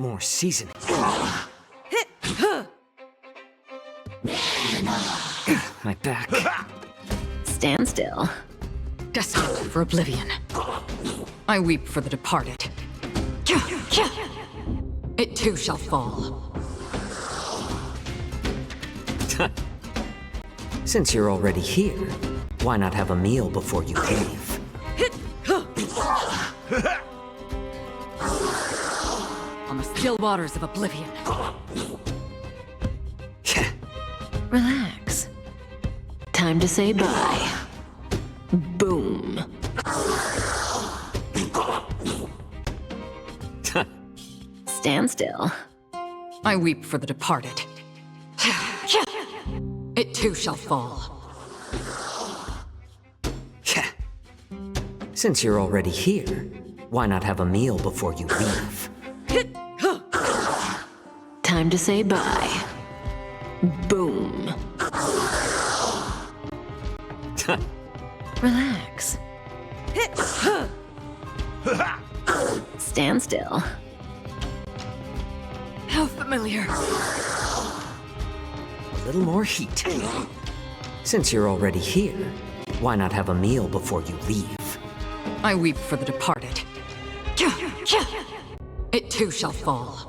More seasoning. My back. Stand still. Destined for oblivion. I weep for the departed. It too shall fall. Since you're already here, why not have a meal before you leave? On the still waters of oblivion. Relax. Time to say bye. Boom. Stand still. I weep for the departed. It too shall fall. Since you're already here, why not have a meal before you leave? Time to say bye. Boom. Relax. Stand still. How familiar. A little more heat. Since you're already here, why not have a meal before you leave? I weep for the departed. It too shall fall.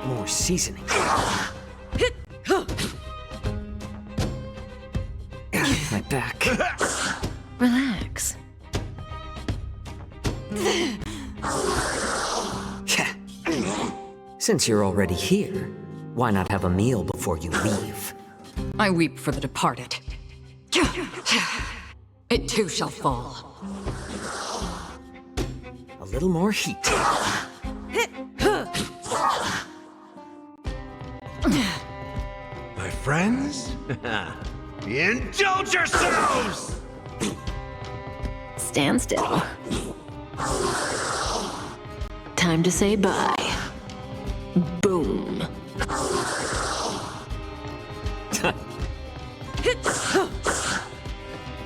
More seasoning. My back. Relax. Since you're already here, why not have a meal before you leave? I weep for the departed. It too shall fall. A little more heat. My friends? Indulge yourselves! Stand still. Time to say bye. Boom.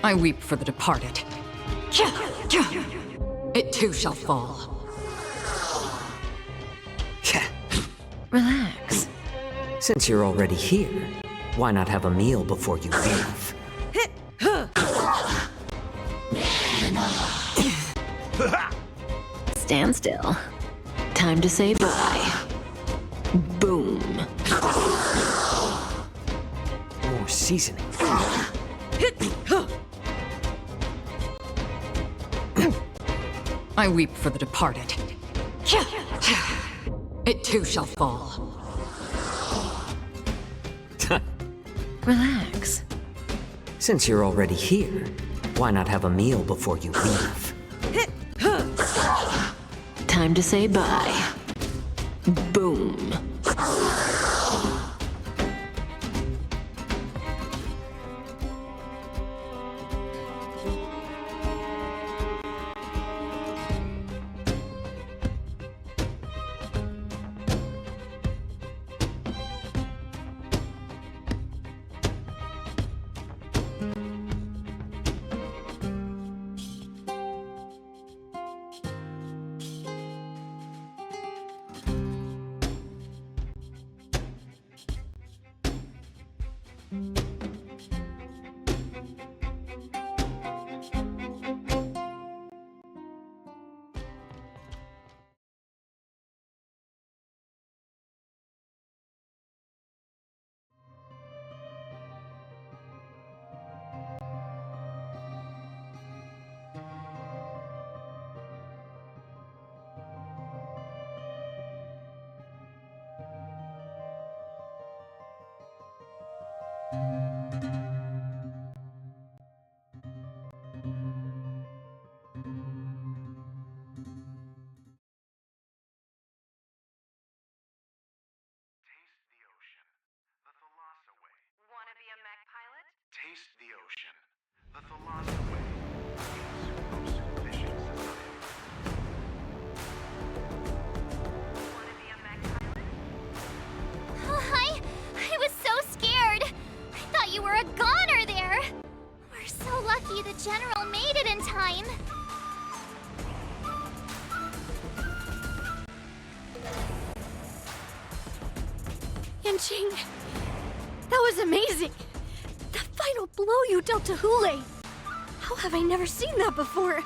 I weep for the departed. It too shall fall. Relax. Since you're already here, why not have a meal before you leave? Stand still. Time to say bye. Boom. More seasoning. I weep for the departed. It too shall fall. Relax. Since you're already here, why not have a meal before you leave? Time to say bye. Boom. the philosophy is most efficient society. Wanna be a mech pilot? Oh, I was so scared. I thought you were a goner there. We're so lucky the General made it in time. Yanqing, that was amazing! The final blow you dealt to Hoolay! How have I never seen that before?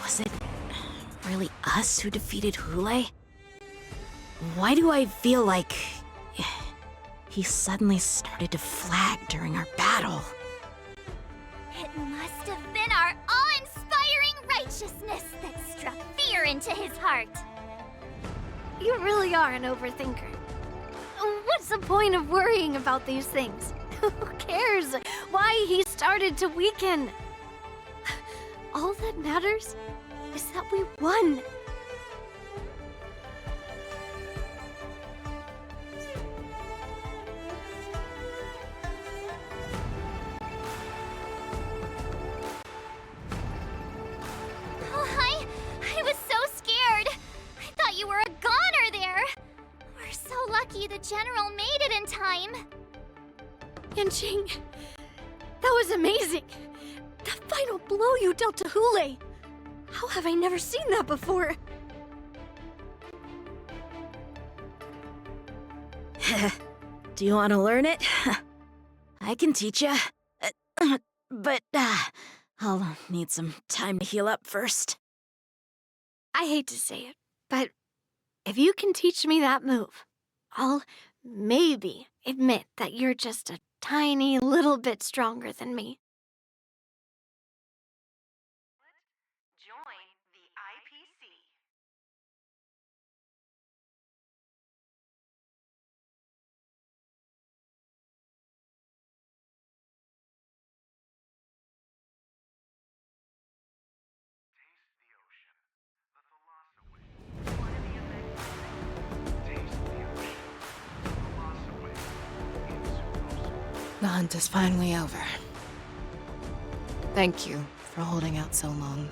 Was it really us who defeated Hoolay? Why do I feel like he suddenly started to flag during our battle? It must have been our awe-inspiring righteousness that struck fear into his heart. You really are an overthinker. What's the point of worrying about these things? Who cares why he started to weaken? All that matters is that we won. Oh, I was so scared. I thought you were a goner there. We're so lucky the General made it in time. Yanqing, that was amazing! The final blow you dealt to Hoolay! How have I never seen that before? Do you want to learn it? I can teach you. But I'll need some time to heal up first. I hate to say it, but if you can teach me that move, I'll maybe admit that you're just a tiny little bit stronger than me. Join the IPC. Taste the ocean, the philosophy. Wanna be a mech pilot? Taste the ocean, the philosophy is The hunt is finally over. Thank you for holding out so long.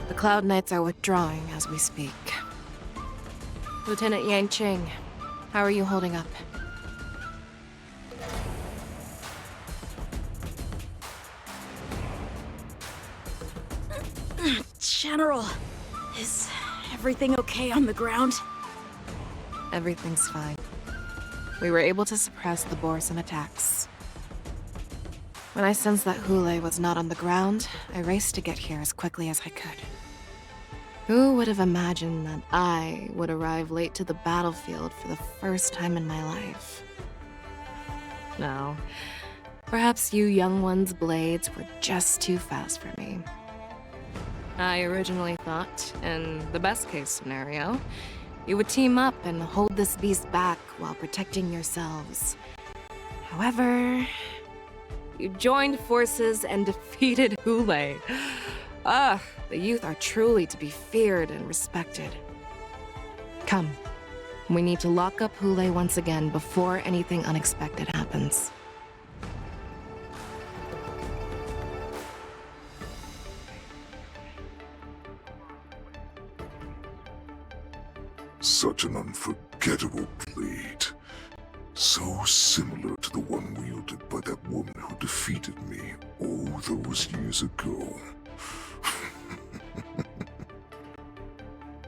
The Cloud Knights are withdrawing as we speak. Lieutenant Yanqing, how are you holding up? General, is everything okay on the ground? Everything's fine. We were able to suppress the Borson attacks. When I sensed that Hoolay was not on the ground, I raced to get here as quickly as I could. Who would have imagined that I would arrive late to the battlefield for the first time in my life? No. Perhaps you young ones' blades were just too fast for me. I originally thought, in the best-case scenario, you would team up and hold this beast back while protecting yourselves. However, you joined forces and defeated Hoolay. The youth are truly to be feared and respected. Come, we need to lock up Hoolay once again before anything unexpected happens. Such an unforgettable blade. So similar to the one wielded by that woman who defeated me all those years ago.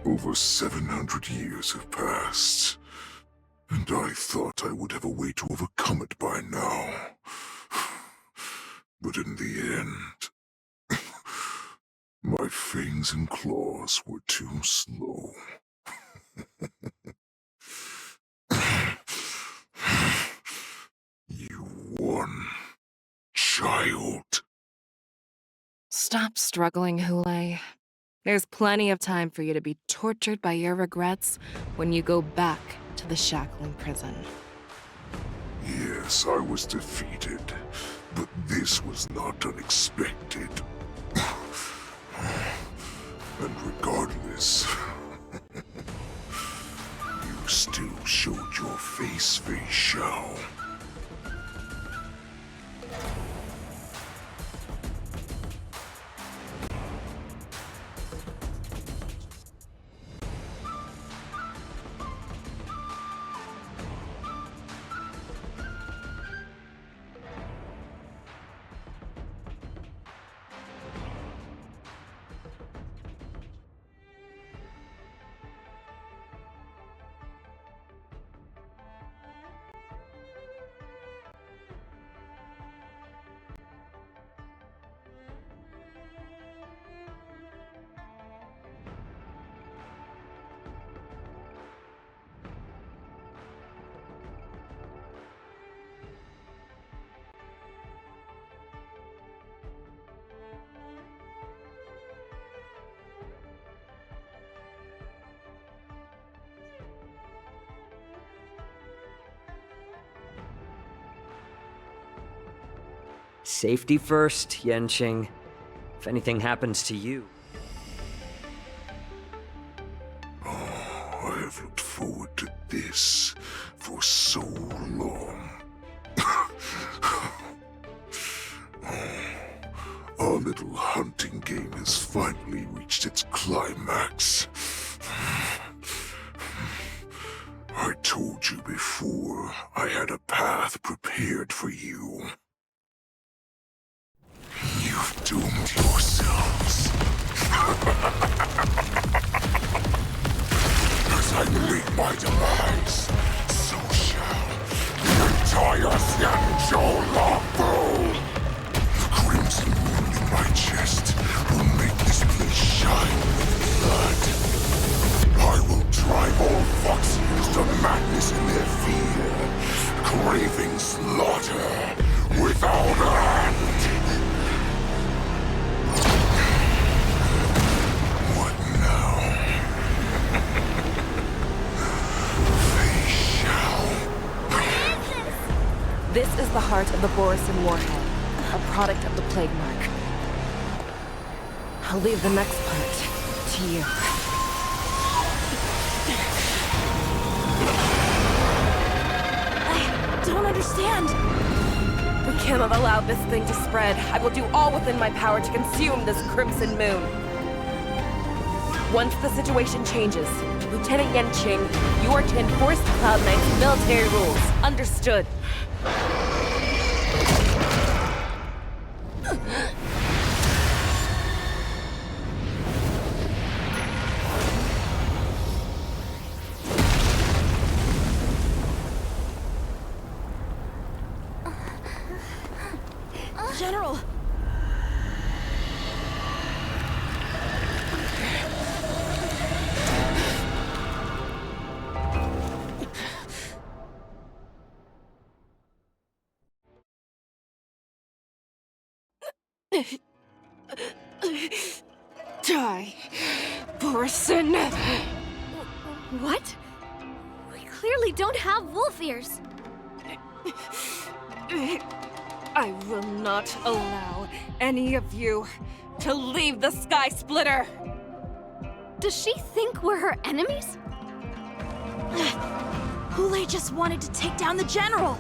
Over 700 years have passed, and I thought I would have a way to overcome it by now. But in the end, my fangs and claws were too slow. You won, child. Stop struggling, Hoolay. There's plenty of time for you to be tortured by your regrets when you go back to the shackling prison. Yes, I was defeated, but this was not unexpected. And regardless, you still showed your face, Fei Xiao. Safety first, Yanqing. If anything happens to you. I have looked forward to this for so long. Our little hunting game has finally reached its climax. I told you before, I had a path prepared for you. You've doomed yourselves. As I meet my demise, so shall the entire Xianzhou Longbow. The crimson wound in my chest will make this place shine with blood. I will drive all Foxians to madness in their fear, craving slaughter without end. What now? Fei Xiao. This is the heart of the Borisin Warhead, a product of the Plague Mark. I'll leave the next part to you. I don't understand. We cannot allow this thing to spread. I will do all within my power to consume this Crimson Moon. Once the situation changes, Lieutenant Yanqing, you are to enforce the Cloud Knight's military rules. Understood. General! Die, Borisin! What? We clearly don't have wolf ears. I will not allow any of you to leave the Sky Splitter! Does she think we're her enemies? Hoolay just wanted to take down the General,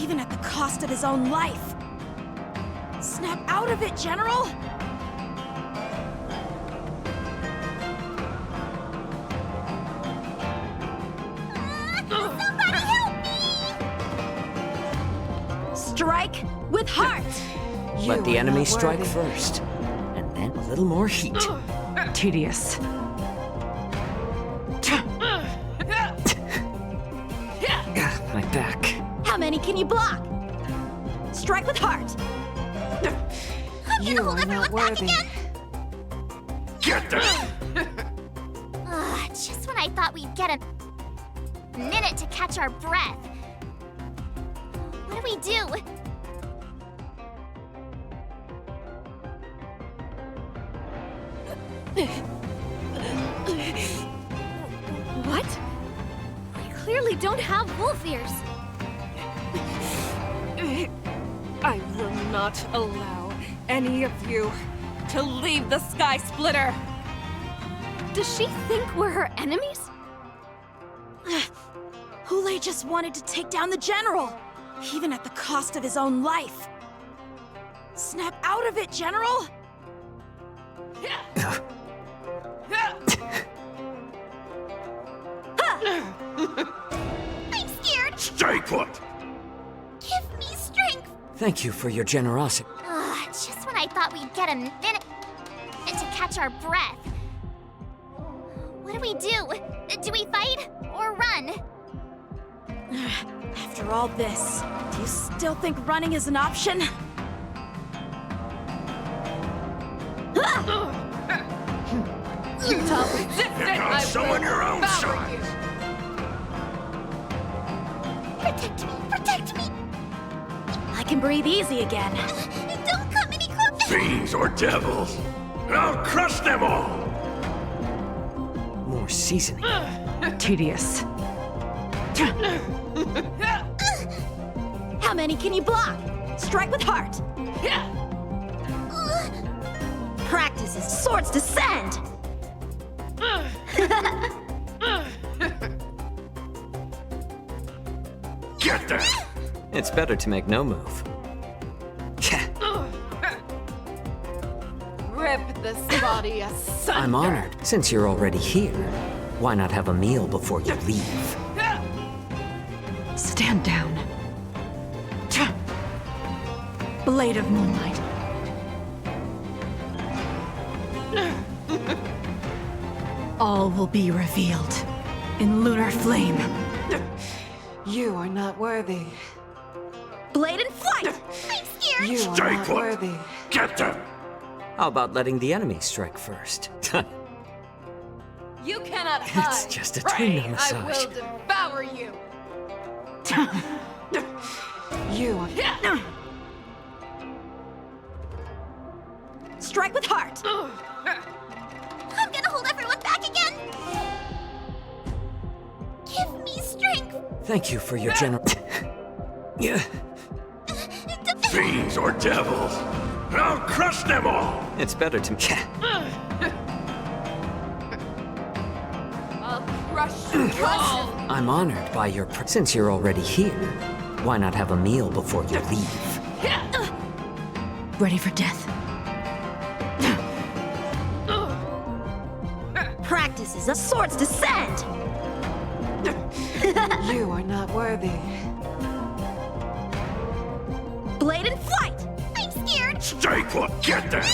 even at the cost of his own life. Snap out of it, General! Somebody help me! Strike with heart! Let the are enemy not strike worthy. first. And then a little more heat. Tedious. My back. How many can you block? Strike with heart! You are not worthy. Get them! Just when I thought we'd get a minute to catch our breath. What do we do? What? We clearly don't have wolf ears. I will not allow any of you to leave the Sky Splitter! Does she think we're her enemies? Hoolay just wanted to take down the General, even at the cost of his own life. Snap out of it, General! I'm scared! Stay put! Give me strength! Thank you for your generosity. Ugh, just when I thought we'd get a minute to catch our breath. What do we do? Do we fight or run? After all this, do you still think running is an option? You tell resistant, Got someone your own side! Protect me! Protect me! I can breathe easy again. Don't come any closer! Fiends or devils! I'll crush them all! More seasoning. Tedious. How many can you block? Strike with heart. Practice is swords descend. Get them! It's better to make no move. Rip this body asunder. I'm honored. Since you're already here, why not have a meal before you leave? Stand down. Blade of moonlight. All will be revealed in lunar flame. You are not worthy. Blade in flight! I'm scared! You are Stay not put! worthy. Get them! How about letting the enemy strike first? You cannot hide. It's just a Pray, twin I massage. will devour you. You are... Strike with heart! I'm gonna hold everyone back again! Give me strength! Thank you for your Yeah. Fiends or devils! I'll crush them all! It's better to I'll crush you all. I'm honored by your since you're already here, why not have a meal before you leave? Ready for death. Practice is a swords descend! You are not worthy. Blade in flight! I'm scared! Stay put! Get them!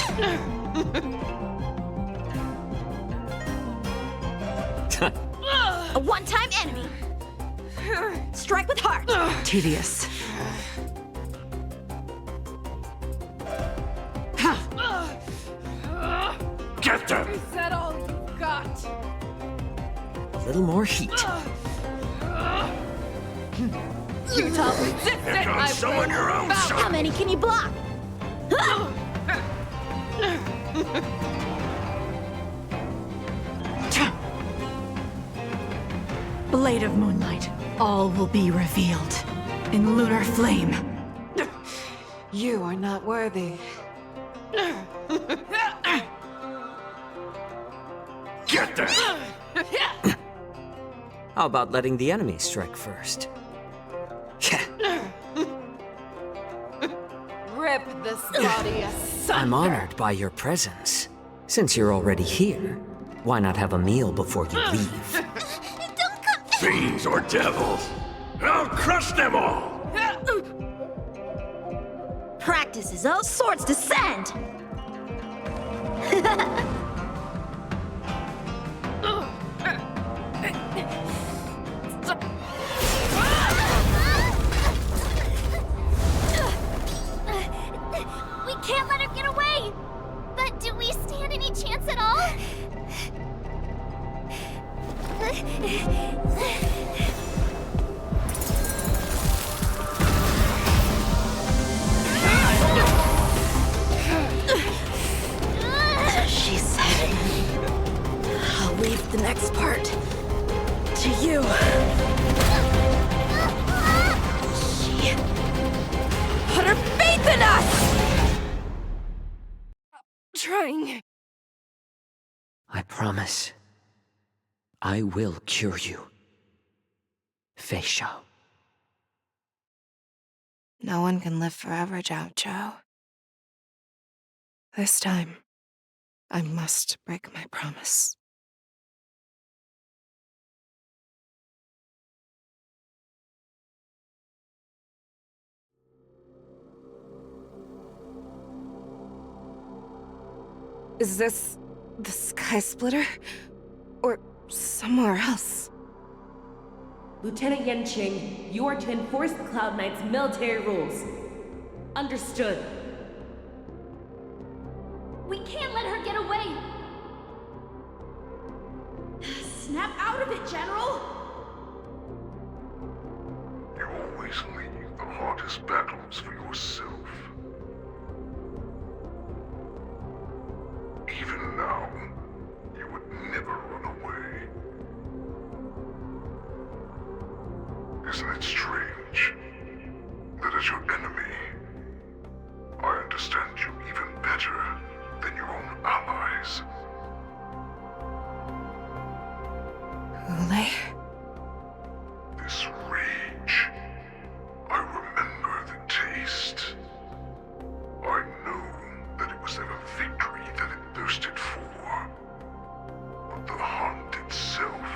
A one-time enemy! Strike with heart! Tedious. Get them! Is that all you got? A little more heat. You tell resistant, Here comes I someone will your own devour. side! How many can you block? Blade of moonlight. All will be revealed in lunar flame. You are not worthy. Get them! How about letting the enemy strike first? Rip this body asunder. I'm honored by your presence. Since you're already here, why not have a meal before you leave? Don't come! Fiends or devils! I'll crush them all! Practice is all swords descend! We can't let him get away! But do we stand any chance at all? She said, I'll leave the next part to you. She put her faith in us! Trying. I promise. I will cure you. Fei Shao. No one can live forever, Zhao Zhou. This time, I must break my promise. Is this the Sky Splitter? Or somewhere else? Lieutenant Yanqing, you are to enforce the Cloud Knight's military rules. Understood. We can't let her get away! Snap out of it, General! You always leave the hardest battles for yourself. Even now, you would never run away. Isn't it strange that as your enemy, I understand you even better than your own allies? Hoolay? This rage, I remember the taste. I know that it was never victory that it thirsted for, but the hunt itself.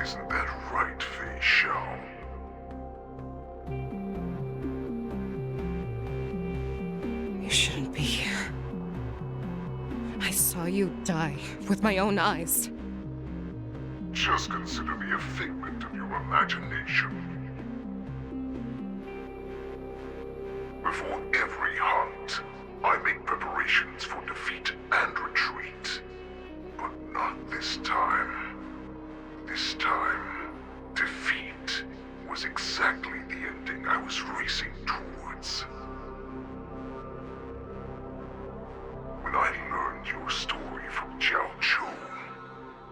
Isn't that right, Fei Shao? You shouldn't be here. I saw you die with my own eyes. Just consider me a figment of your imagination. Before every hunt, I make preparations for defeat and retreat. But not this time. This time, defeat was exactly the ending I was racing towards. When I learned your story from Zhao Zhou,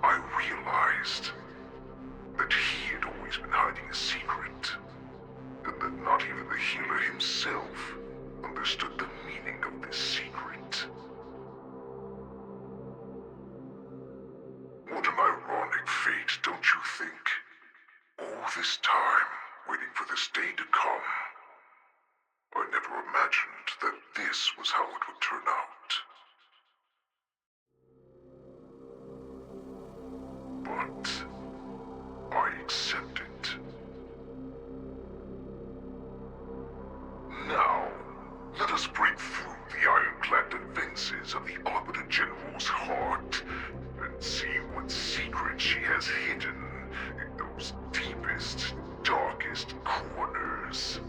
I realized that he had always been hiding a secret, and that not even the healer himself understood the meaning of this secret. What an ironic fate, don't you think? All this time, waiting for this day to come. I never imagined that this was how it would turn out. But I accept it. Now, let us break through the ironclad defenses of the Arbiter General's heart and see what secrets she has hidden in those deepest, darkest corners.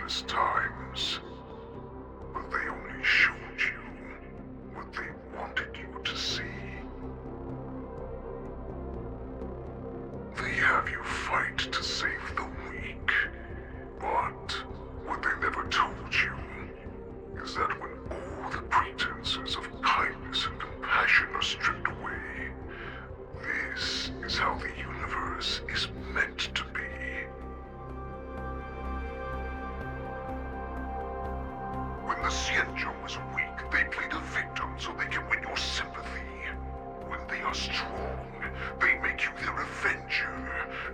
numerous times. But they only showed you what they wanted you to see. They have you fight to save the weak. But what they never told you is that when all the pretenses of kindness and compassion are stripped away, this is how the universe is meant to be. When the Xianzhou is weak, they play the victim so they can win your sympathy. When they are strong, they make you their avenger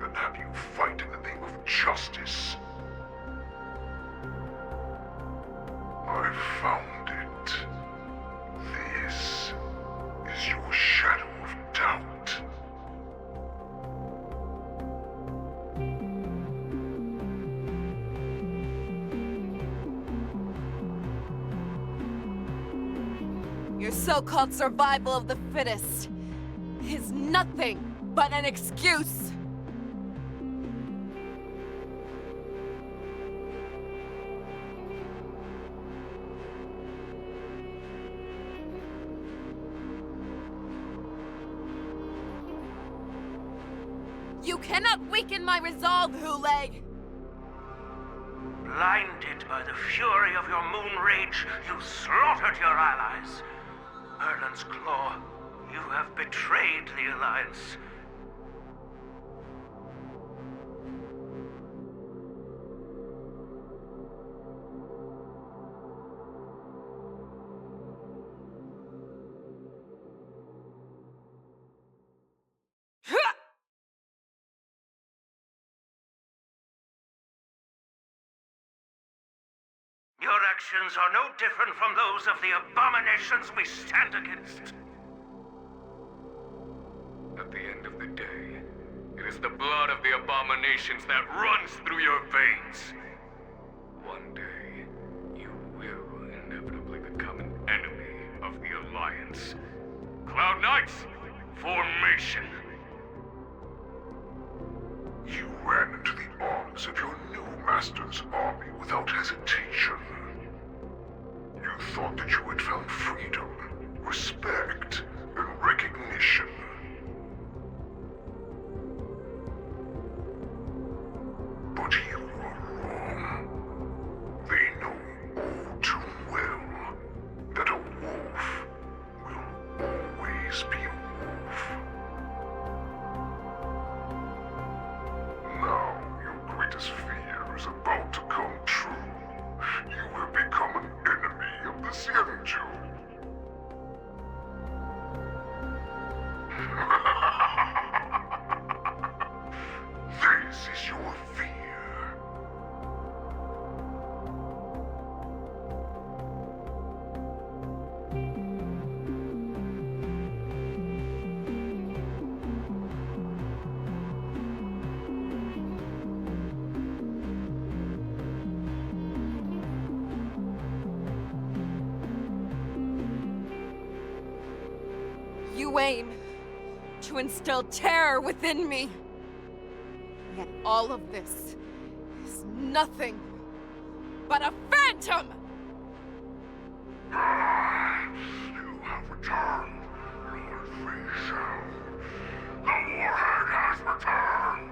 and have you fight in the name of justice. I found it. This is your shadow of doubt. Your so-called survival of the fittest is nothing but an excuse. You cannot weaken my resolve, Hoolay! Blinded by the fury of your moon rage, you slaughtered your allies. Erland's Claw, you have betrayed the Alliance. Your actions are no different from those of the abominations we stand against. At the end of the day, it is the blood of the abominations that runs through your veins. One day, you will inevitably become an enemy of the Alliance. Cloud Knights, formation! You ran into the arms of your new master's army without hesitation. You thought that you had found freedom, respect, and recognition. But you are wrong. They know all too well that a wolf will always be a wolf. Now your greatest fear is about to come true. You have become an enemy of the Xianzhou. This is your fear. You aim to instill terror within me. Yet all of this is nothing but a phantom! You have returned, Lord Fei. The warhead has returned!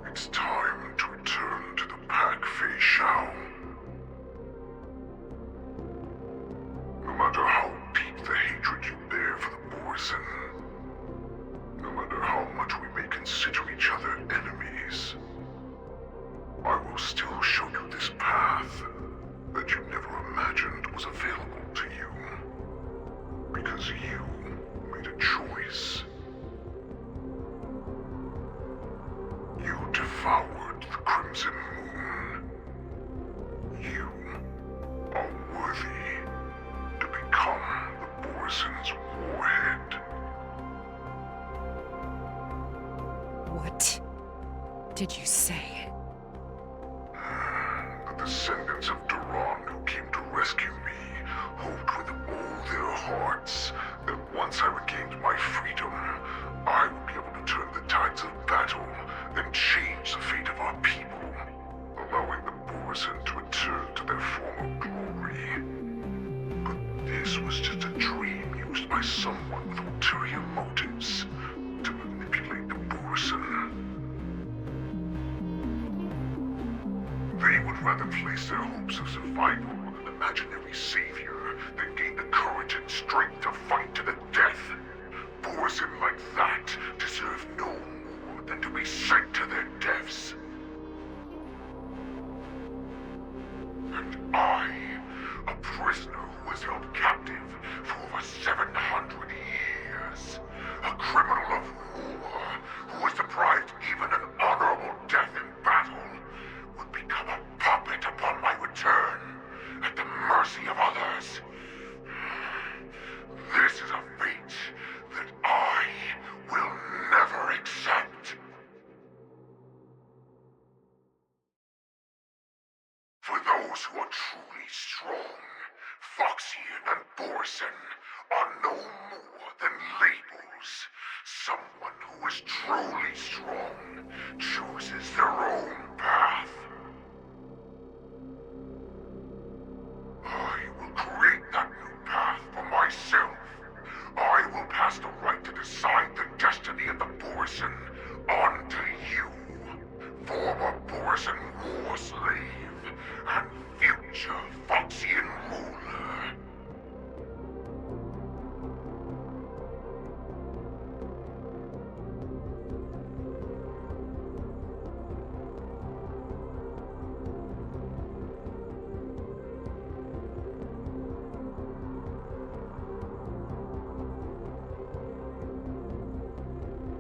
It's time to return to the pack, Fei Xiao. No matter how deep the hatred you bear for the Borson, no matter how much we may consider each other enemies, I will still show you this path that you never imagined was available to you. Because you made a choice. devoured the Crimson Moon. You are worthy to become the Borison's warhead. What did you say? The descendants of Duran who came to rescue me hoped with all their hearts that once I regained my freedom, I would be able to turn the tides of battle and change the fate of our people, allowing the Borison to return to their former glory. But this was just a dream used by someone with ulterior motives to manipulate the Borison. They would rather place their hopes of survival on an imaginary savior than gain the courage and strength to fight to the death. Borison like that deserve no more than to be sent to their deaths. And I, a prisoner who was held captive for over 700 years, a criminal of war who was deprived even an honorable death in battle, would become a puppet upon my return, at the mercy of others. This is a fate that I will never accept. For those who are truly strong, Foxian and Borison are no more than labels. Someone who is truly strong chooses their own path. I will create that new path for myself. I will pass the right to decide the destiny of the Borison on to you, former Borison war slave and future Foxian ruler.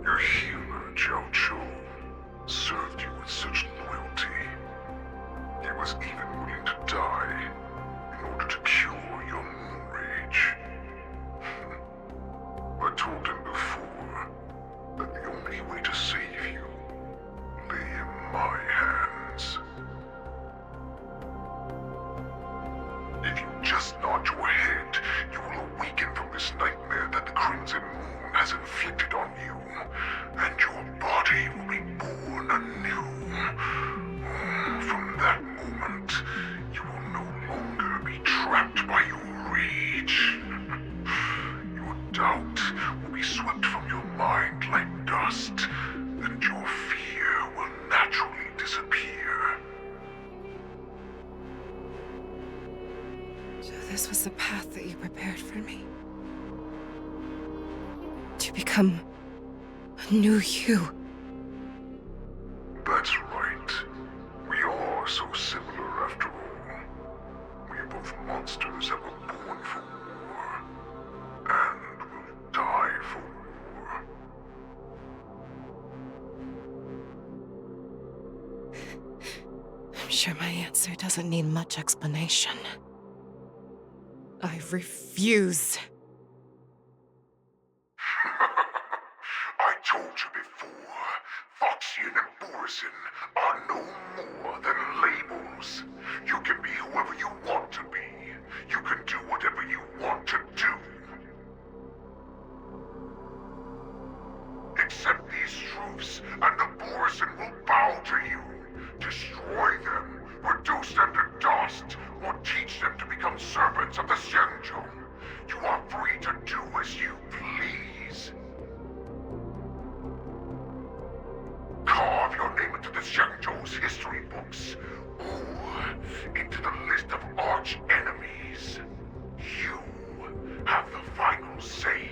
Your healer, Zhao Chu, served you with such loyalty. He was even willing to die in order to cure your moon rage. I told him before that the only way to save you lay in my hands. If you just nod your head, you will awaken from this nightmare that the Crimson Moon has inflicted on you, and your body will be born anew. From that moment, you will no longer be trapped by your rage. Your doubt will be swept from your mind like dust, and your fear will naturally disappear. So this was the path that you prepared for me? To become a new you? That's right. We are so similar after all. We are both monsters that were born for war, and will die for war. I'm sure my answer doesn't need much explanation. I refuse. I told you before, Foxian and Borison are no more than labels. You can be whoever you want to be. You can do whatever you want to do. Accept these truths, and the Borison will bow to you. Destroy them, reduce them to dust, or teach them to become servants of the Xianzhou. You are free to do as you please. Carve your name into the Xianzhou's history books, or into the list of arch enemies. You have the final say.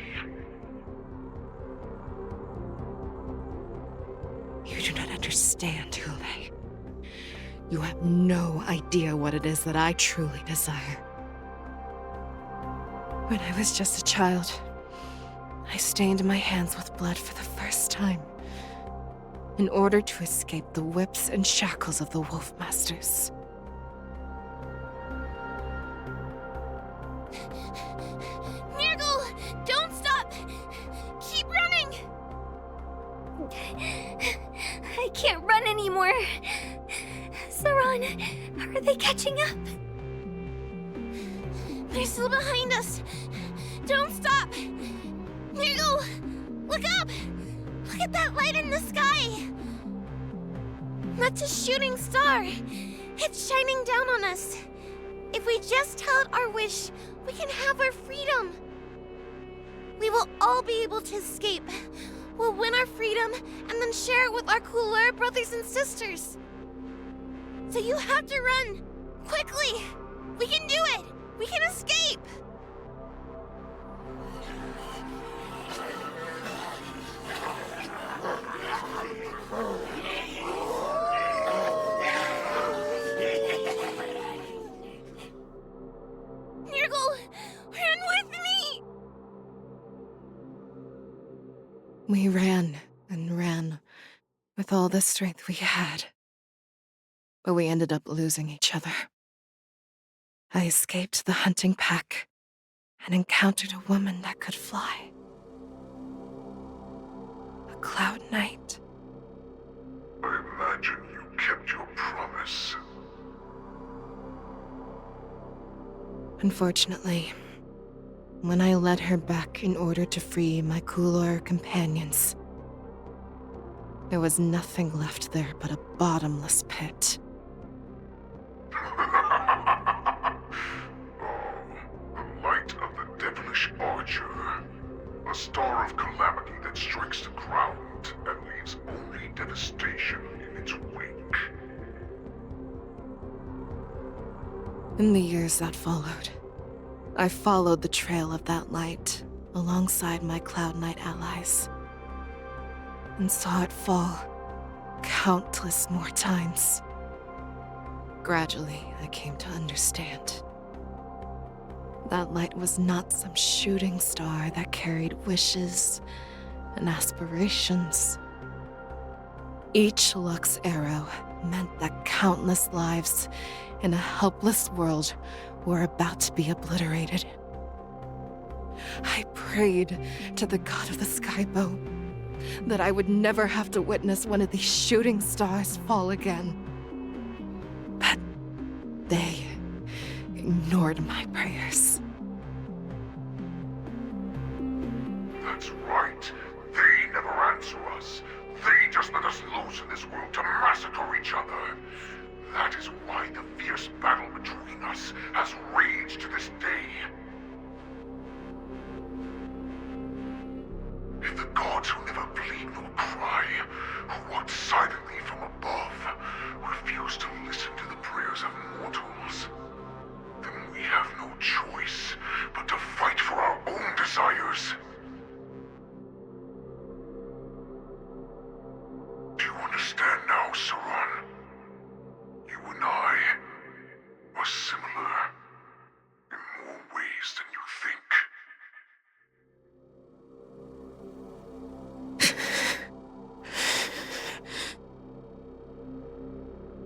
You do not understand, Hoolay. You have no idea what it is that I truly desire. When I was just a child, I stained my hands with blood for the first time. in order to escape the whips and shackles of the Wolf Masters. Nirgal, don't stop! Keep running! I can't run anymore. Saran, are they catching up? They're still behind us. Don't stop! Nirgal, look up! Look at that light in the sky! That's a shooting star. It's shining down on us. If we just tell it our wish, we can have our freedom. We will all be able to escape. We'll win our freedom and then share it with our cooler brothers and sisters. So you have to run. Quickly! We can do it! We can escape! Nirgal, run with me! We ran and ran with all the strength we had. But we ended up losing each other. I escaped the hunting pack and encountered a woman that could fly. A Cloud Knight. I imagine you kept your promise. Unfortunately, when I led her back in order to free my Couleur companions, there was nothing left there but a bottomless pit. The light of the devilish archer. A star of calamity that strikes the ground and leaves only devastation in its wake. In the years that followed, I followed the trail of that light alongside my Cloud Knight allies, and saw it fall countless more times. Gradually, I came to understand. That light was not some shooting star that carried wishes and aspirations. Each Lux arrow meant that countless lives in a helpless world were about to be obliterated. I prayed to the god of the skybow that I would never have to witness one of these shooting stars fall again. But they ignored my prayers. That's right. They never answer us. They just let us loose in this world to massacre each other. That is why the fierce battle between us has raged to this day. If the gods who never bleed nor cry, who walk silently from above, refuse to listen to the prayers of mortals, then we have no choice but to fight for our own desires. Do you understand now, Saran? You and I are similar in more ways than you think.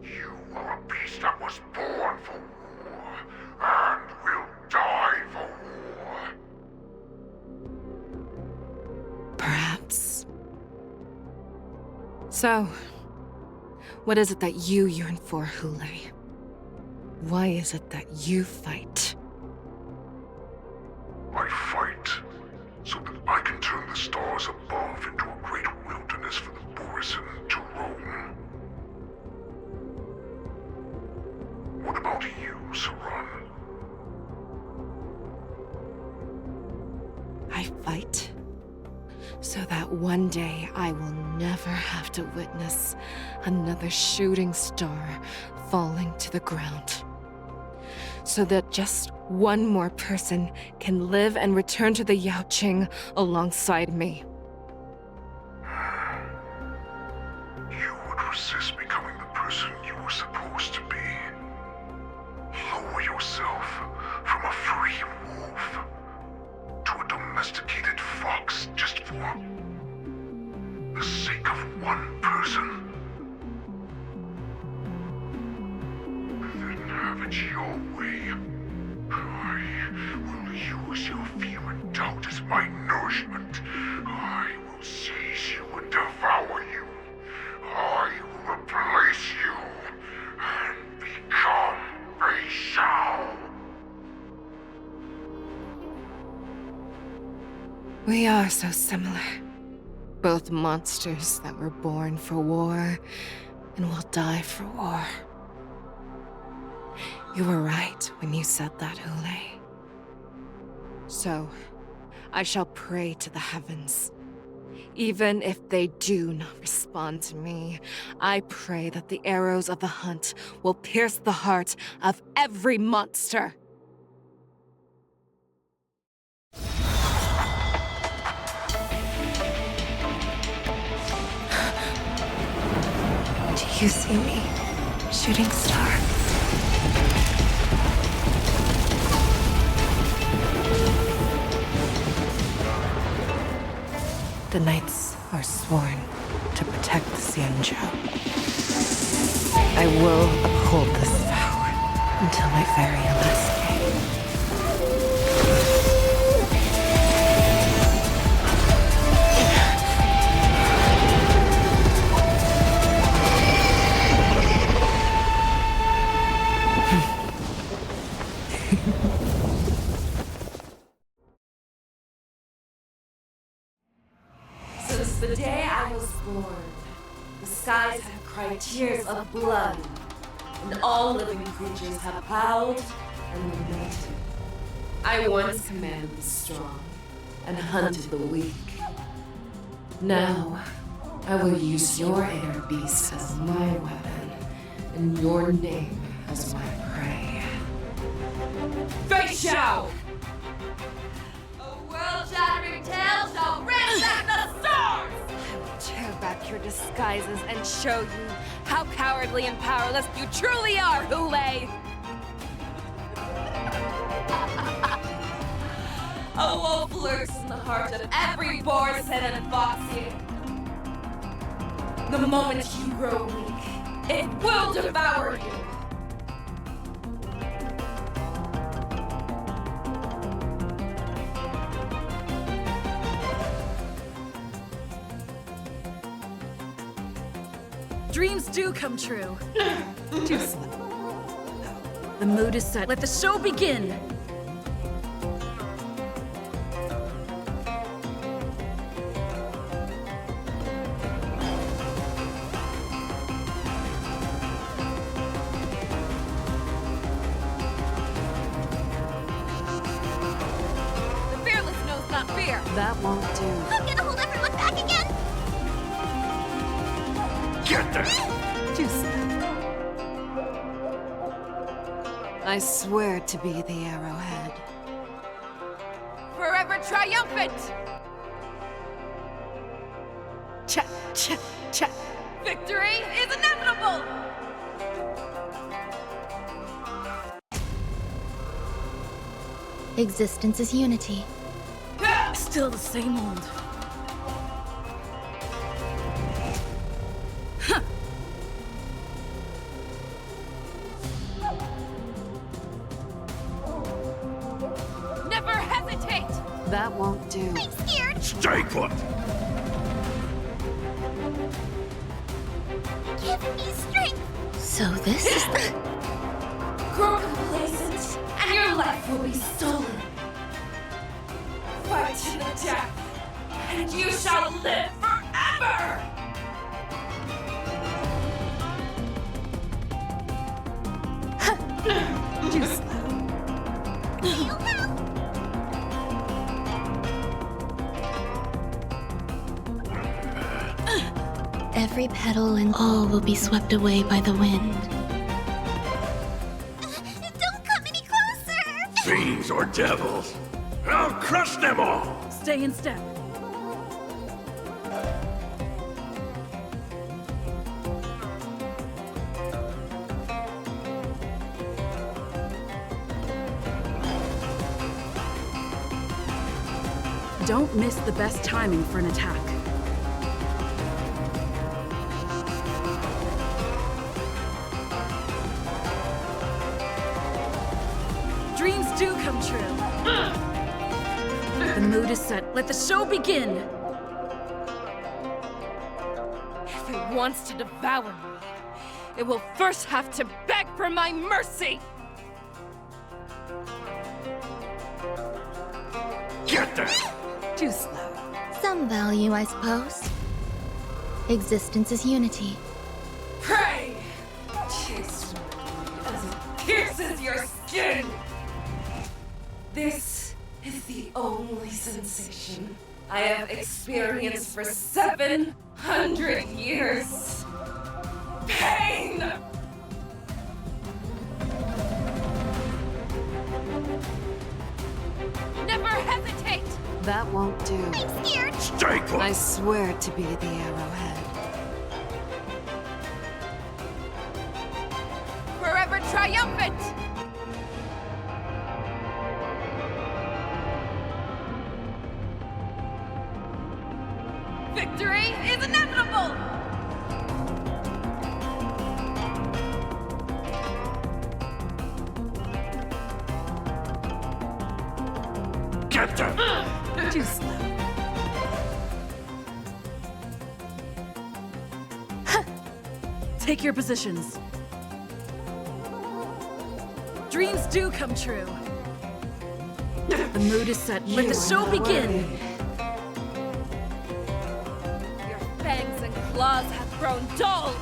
You are a beast that was born for war, and will die for war. Perhaps. So, what is it that you yearn for, Hoolay? Why is it that you fight? I fight so that I can turn the stars above into a great wilderness for the Borisin to roam. What about you, Saran? I fight so that one day I will never have to witness another shooting star falling to the ground. So that just one more person can live and return to the Yanqing alongside me. You would resist becoming the person you were supposed to be. Lower yourself from a free wolf to a domesticated fox just for the sake of one person. Then have it your way. I will use your fear and doubt as my nourishment. I will seize you and devour you. I will replace you and become a Shao. We are so similar. Both monsters that were born for war and will die for war. You were right when you said that, Hoolay. So, I shall pray to the heavens. Even if they do not respond to me, I pray that the arrows of the hunt will pierce the heart of every monster. Do you see me, shooting star? The knights are sworn to protect the Xianzhou. I will uphold this vow until my very last day. Since the day I was born, the skies have cried tears of blood, and all living creatures have howled and lamented. I once commanded the strong and hunted the weak. Now, I will use your inner beast as my weapon, and your name as my prey. Fei Xiao! A world-shattering tale shall ransack the stars! I will tear back your disguises and show you how cowardly and powerless you truly are, Hoolay! A wolf lurks in the heart of every boar's head and foxy. The moment you grow weak, it will devour you. Dreams do come true. The mood is set. Let the show begin! The fearless knows not fear. That won't do. I'm gonna hold everyone back again! Get them! I swear to be the arrowhead. Forever triumphant! Cha, cha, cha. Victory is inevitable! Existence is unity. Still the same old. Never hesitate! That won't do. I'm scared! Stay put! Give me strength! So this is the... Grow complacent, and your life will be stolen. Fight to the death, and you shall live forever! Too slow. Every petal and all will be swept away by the wind. Don't come any closer! Fiends or devils! I'll crush them all! Stay in step. Don't miss the best timing for an attack. Dreams do come true. The mood is set. Let the show begin. If it wants to devour me, it will first have to beg for my mercy! Get there! Too slow. Some value, I suppose. Existence is unity. Pray! Taste as it pierces your skin! This is the only sensation I have experienced for 700 years. Pain! Never hesitate! That won't do. I'm scared. Stay put! I swear to be the arrowhead. Forever triumphant! Victory is inevitable! Get them! Too slow. Take your positions. Dreams do come true. The mood is set. Let the show begin. Your fangs and claws have grown dull!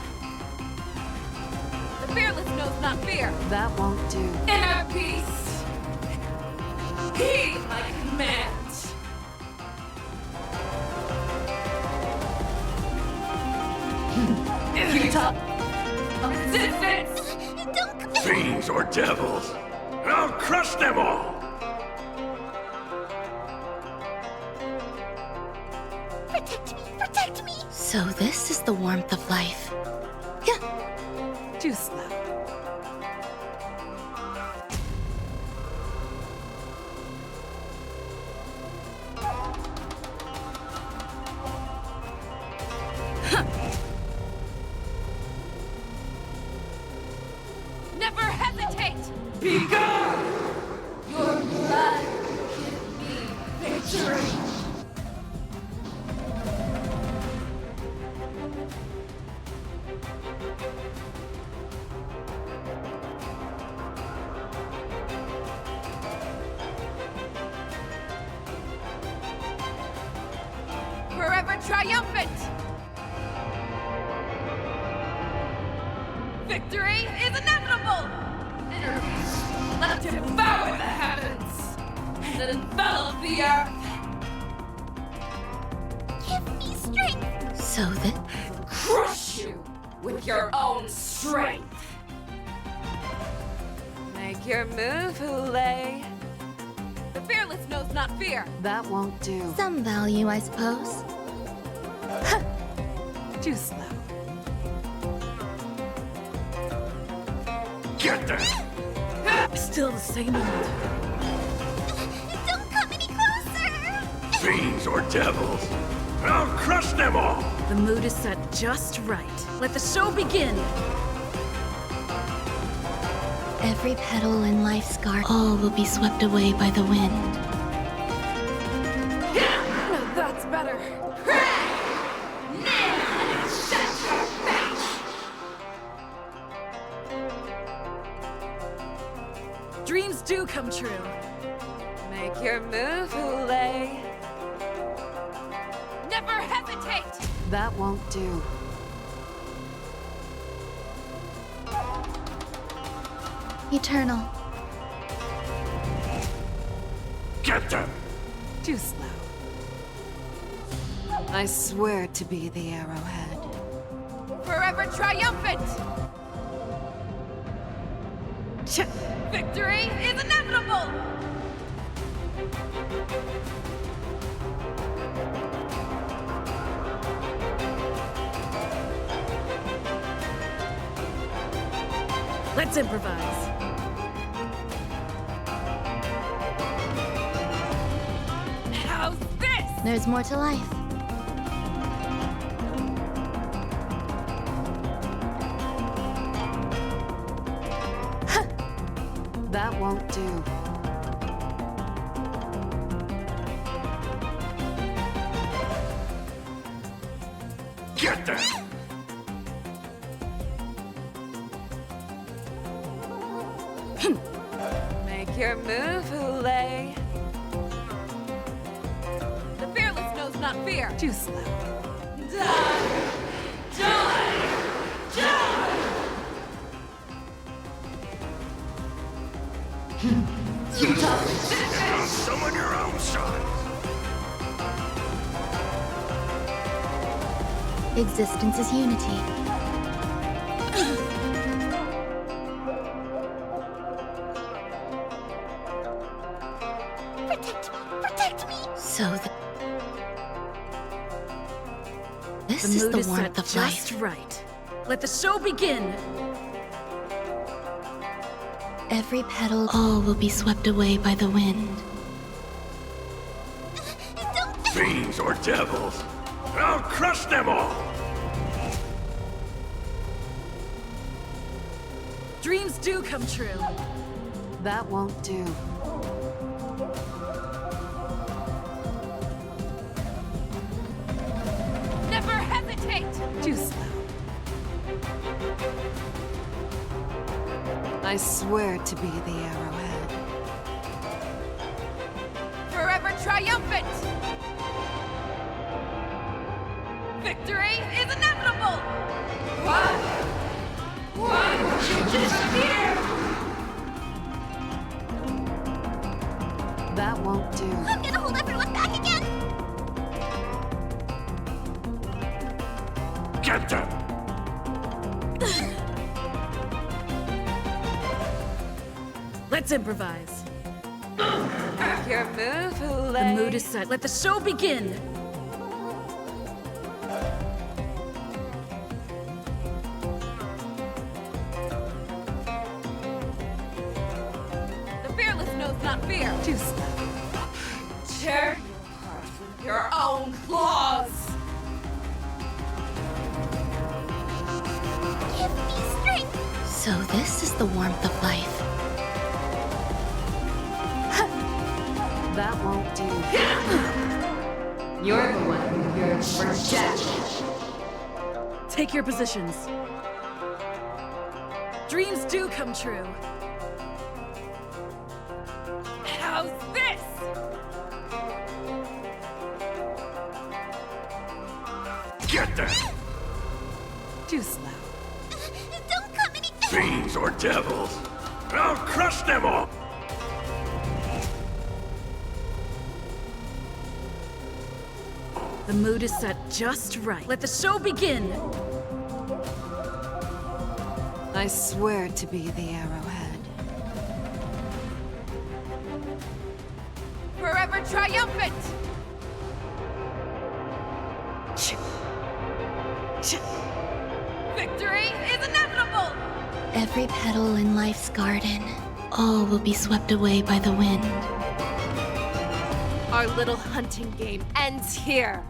The fearless knows not fear! That won't do. Inner peace! Heed my command! Futile resistance! Don't... Fiends or devils! I'll crush them all! Protect me! Protect me! So this is the warmth of life. Too slow. Never hesitate! Be gone! Your blood give me victory! Forever triumphant! Victory is inevitable! Enemies, let devour the heavens and envelop the earth! Give me strength! So that Crush you with your own strength! Make your move, Hoolay. The fearless knows not fear. That won't do. Some value, I suppose. Too slow. Get them! Still the same old. Don't come any closer! Fiends or devils! I'll crush them all! The mood is set just right. Let the show begin. every petal in life's garden, all will be swept away by the wind. Now that's better. Dreams do come true. Make your move, Hoolay. Never hesitate! That won't do. Eternal. Get them! Too slow. I swear to be the arrowhead. Forever triumphant! Victory is inevitable! Let's improvise. How's this? There's more to life. That won't do. Make your move, Hoolay. The fearless knows not fear. Too slow. Die! Die! Die! Summon your own son! Existence is unity. Protect me! Protect me! So this The is mood the is set warmth of just life. right. Let the show begin. Every petal, all will be swept away by the wind. Fiends or devils! I'll crush them all! Dreams do come true. That won't do. Never hesitate! Too slow. I swear to be the arrowhead. Forever triumphant! Victory is inevitable! Why would you disappear? That won't do. I'm gonna hold everyone back again! Get them! Let's improvise. Make your move, Hoolay. The mood is set. Let the show begin. The fearless knows not fear. Too slow. Tear you apart with your own claws. Give me strength! So this is the warmth of life. That won't do. You're the one who yearns for death. Take your positions. Dreams do come true. How's this? Get them! Too slow. Don't come any... Fiends or devils! I'll crush them all! The mood is set just right. Let the show begin. I swear to be the arrowhead. Forever triumphant! Victory is inevitable! Every petal in life's garden, all will be swept away by the wind. Our little hunting game ends here.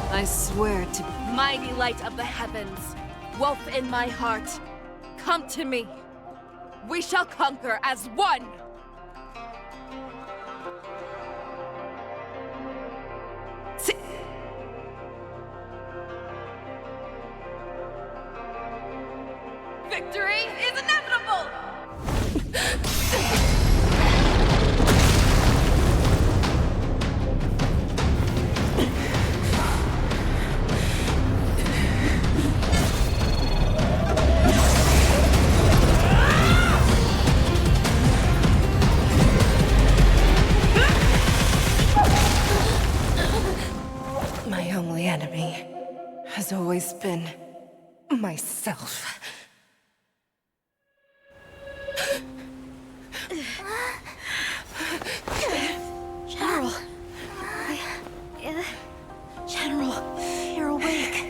I swear to... Mighty light of the heavens, wolf in my heart, come to me. We shall conquer as one. Victory is inevitable! My only enemy has always been myself. General. General, you're awake.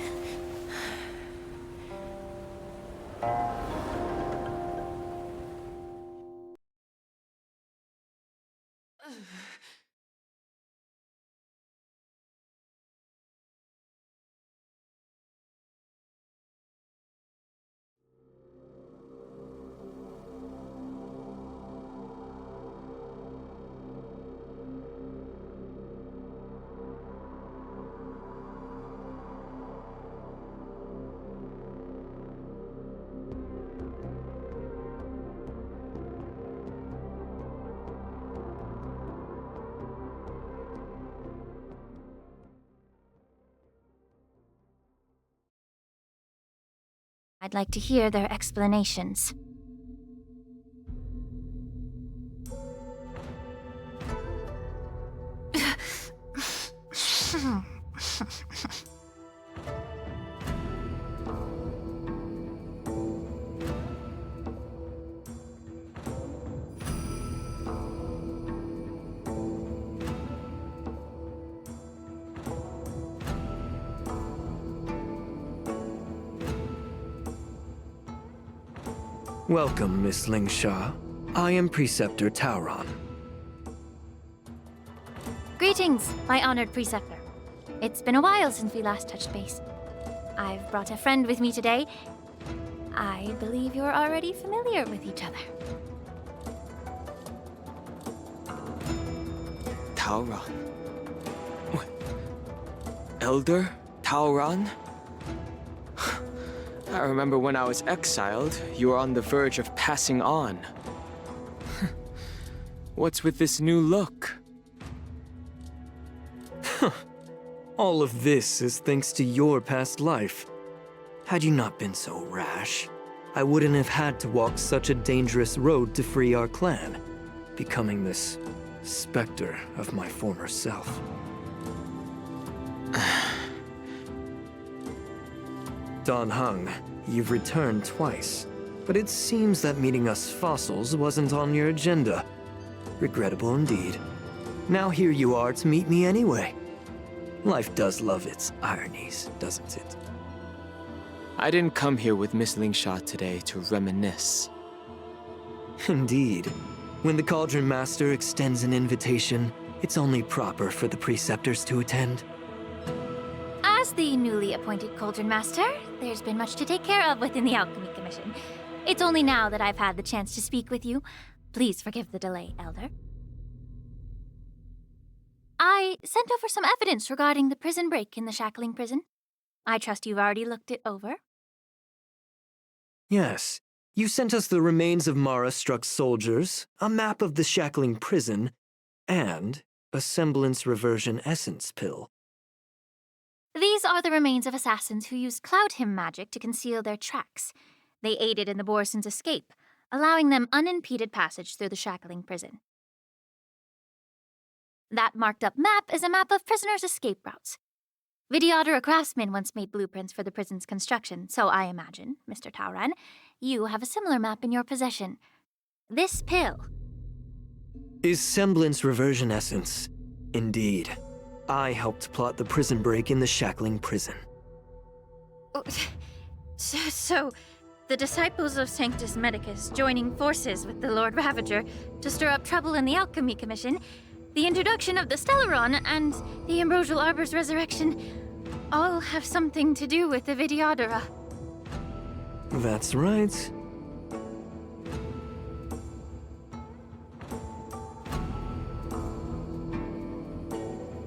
I'd like to hear their explanations. Welcome, Miss Lingsha. I am Preceptor Tauron. Greetings, my honored preceptor. It's been a while since we last touched base. I've brought a friend with me today. I believe you're already familiar with each other. Tauron? Elder Tauron? I remember when I was exiled, you were on the verge of passing on. What's with this new look? All of this is thanks to your past life. Had you not been so rash, I wouldn't have had to walk such a dangerous road to free our clan, becoming this specter of my former self. Dan Heng, you've returned twice, but it seems that meeting us fossils wasn't on your agenda. Regrettable indeed. Now here you are to meet me anyway. Life does love its ironies, doesn't it? I didn't come here with Miss Lingsha today to reminisce. Indeed. When the Cauldron Master extends an invitation, it's only proper for the preceptors to attend. As the newly appointed Cauldron Master, there's been much to take care of within the Alchemy Commission. It's only now that I've had the chance to speak with you. Please forgive the delay, Elder. I sent over some evidence regarding the prison break in the Shackling prison. I trust you've already looked it over. Yes. You sent us the remains of Mara-struck soldiers, a map of the Shackling prison, and a semblance reversion essence pill. These are the remains of assassins who used Cloud Hymn magic to conceal their tracks. They aided in the Borsons' escape, allowing them unimpeded passage through the Shackling prison. That marked-up map is a map of prisoners' escape routes. Vidyadhara craftsmen once made blueprints for the prison's construction, so I imagine, Mr. Tauron, you have a similar map in your possession. This pill is semblance reversion essence. Indeed. I helped plot the prison break in the Shackling prison. So, the disciples of Sanctus Medicus joining forces with the Lord Ravager to stir up trouble in the Alchemy Commission, the introduction of the Stellaron, and the Ambrosial Arbor's resurrection all have something to do with the Vidyadhara. That's right.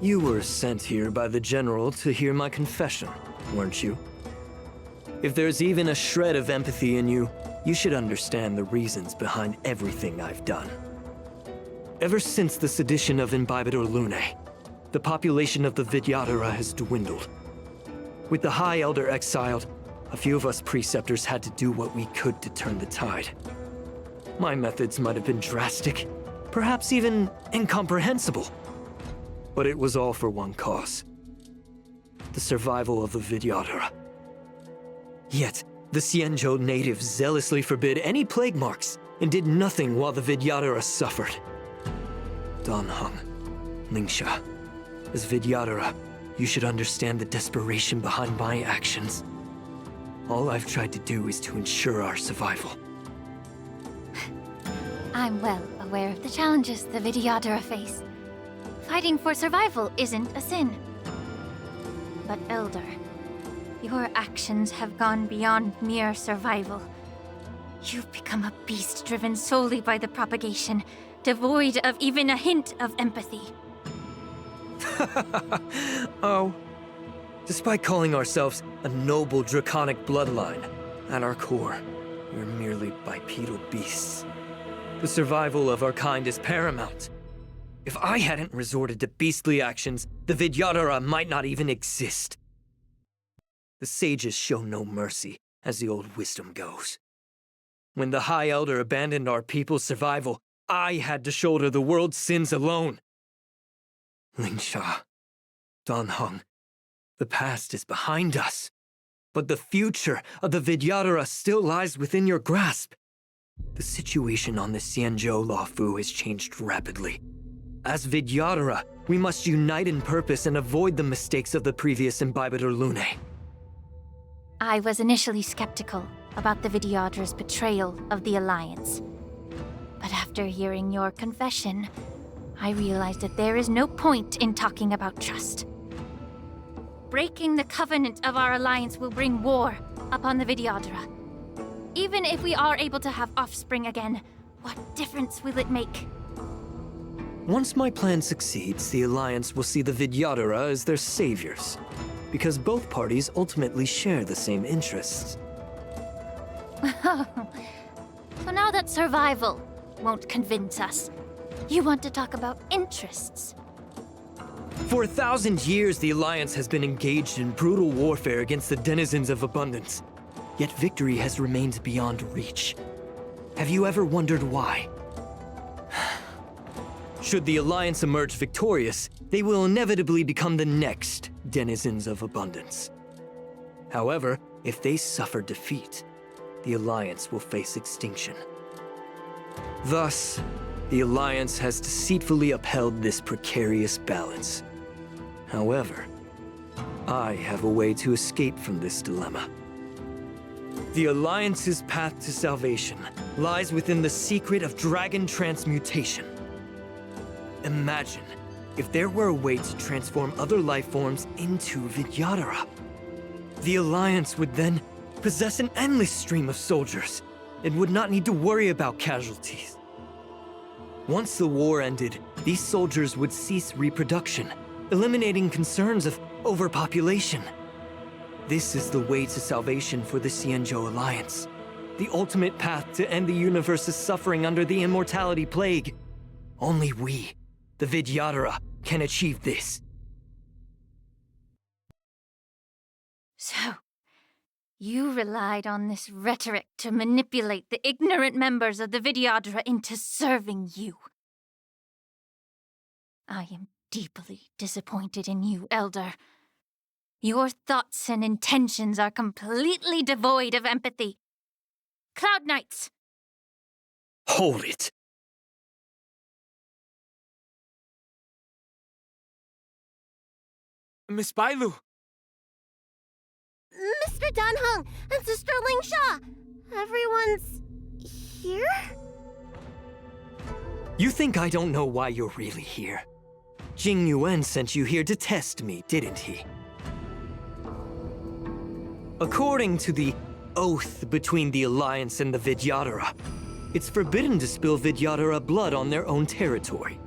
You were sent here by the General to hear my confession, weren't you? If there's even a shred of empathy in you, you should understand the reasons behind everything I've done. Ever since the sedition of Imbibador Lunae, the population of the Vidyadhara has dwindled. With the High Elder exiled, a few of us preceptors had to do what we could to turn the tide. My methods might have been drastic, perhaps even incomprehensible. But it was all for one cause. The survival of the Vidyadhara. Yet, the Xianzhou natives zealously forbid any plague marks, and did nothing while the Vidyadhara suffered. Dan Heng, Lingsha, as Vidyadhara, you should understand the desperation behind my actions. All I've tried to do is to ensure our survival. I'm well aware of the challenges the Vidyadhara face. Fighting for survival isn't a sin. But Elder, your actions have gone beyond mere survival. You've become a beast driven solely by the propagation, devoid of even a hint of empathy. Oh. Despite calling ourselves a noble draconic bloodline, at our core, we're merely bipedal beasts. The survival of our kind is paramount. If I hadn't resorted to beastly actions, the Vidyadhara might not even exist. The sages show no mercy, as the old wisdom goes. When the High Elder abandoned our people's survival, I had to shoulder the world's sins alone. Lingsha, Dan Heng, the past is behind us, but the future of the Vidyadhara still lies within your grasp. The situation on the Xianzhou Luofu has changed rapidly. As Vidyadhara, we must unite in purpose and avoid the mistakes of the previous Imbibitor Lunae. I was initially skeptical about the Vidyadhara's betrayal of the Alliance. But after hearing your confession, I realized that there is no point in talking about trust. Breaking the covenant of our alliance will bring war upon the Vidyadhara. Even if we are able to have offspring again, what difference will it make? Once my plan succeeds, the Alliance will see the Vidyadhara as their saviors, because both parties ultimately share the same interests. So now that survival won't convince us, you want to talk about interests? For 1,000 years, the Alliance has been engaged in brutal warfare against the denizens of abundance. Yet victory has remained beyond reach. Have you ever wondered why? Should the Alliance emerge victorious, they will inevitably become the next denizens of abundance. However, if they suffer defeat, the Alliance will face extinction. Thus, the Alliance has deceitfully upheld this precarious balance. However, I have a way to escape from this dilemma. The Alliance's path to salvation lies within the secret of dragon transmutation. Imagine if there were a way to transform other life forms into Vidyadhara. The Alliance would then possess an endless stream of soldiers and would not need to worry about casualties. Once the war ended, these soldiers would cease reproduction, eliminating concerns of overpopulation. This is the way to salvation for the Xianzhou Alliance, the ultimate path to end the universe's suffering under the immortality plague. Only we, the Vidyadhara, can achieve this. So, you relied on this rhetoric to manipulate the ignorant members of the Vidyadhara into serving you. I am deeply disappointed in you, Elder. Your thoughts and intentions are completely devoid of empathy. Cloud Knights! Hold it! Miss Bailu! Mr. Dan Heng and Sister Lingsha! Everyone's here? You think I don't know why you're really here? Jing Yuan sent you here to test me, didn't he? According to the oath between the Alliance and the Vidyadhara, it's forbidden to spill Vidyadhara blood on their own territory.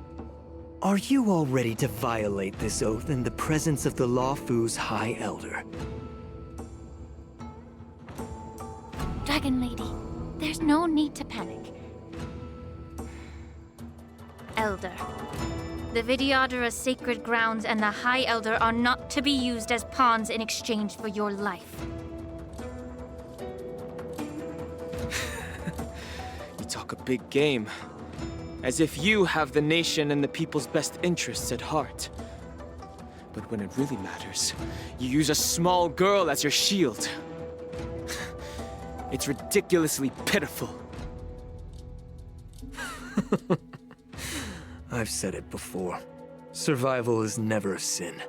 Are you all ready to violate this oath in the presence of the Luofu's High Elder? Dragon Lady, there's no need to panic. Elder, the Vidyadhara's sacred grounds and the High Elder are not to be used as pawns in exchange for your life. You talk a big game. As if you have the nation and the people's best interests at heart. But when it really matters, you use a small girl as your shield. It's ridiculously pitiful. I've said it before. Survival is never a sin.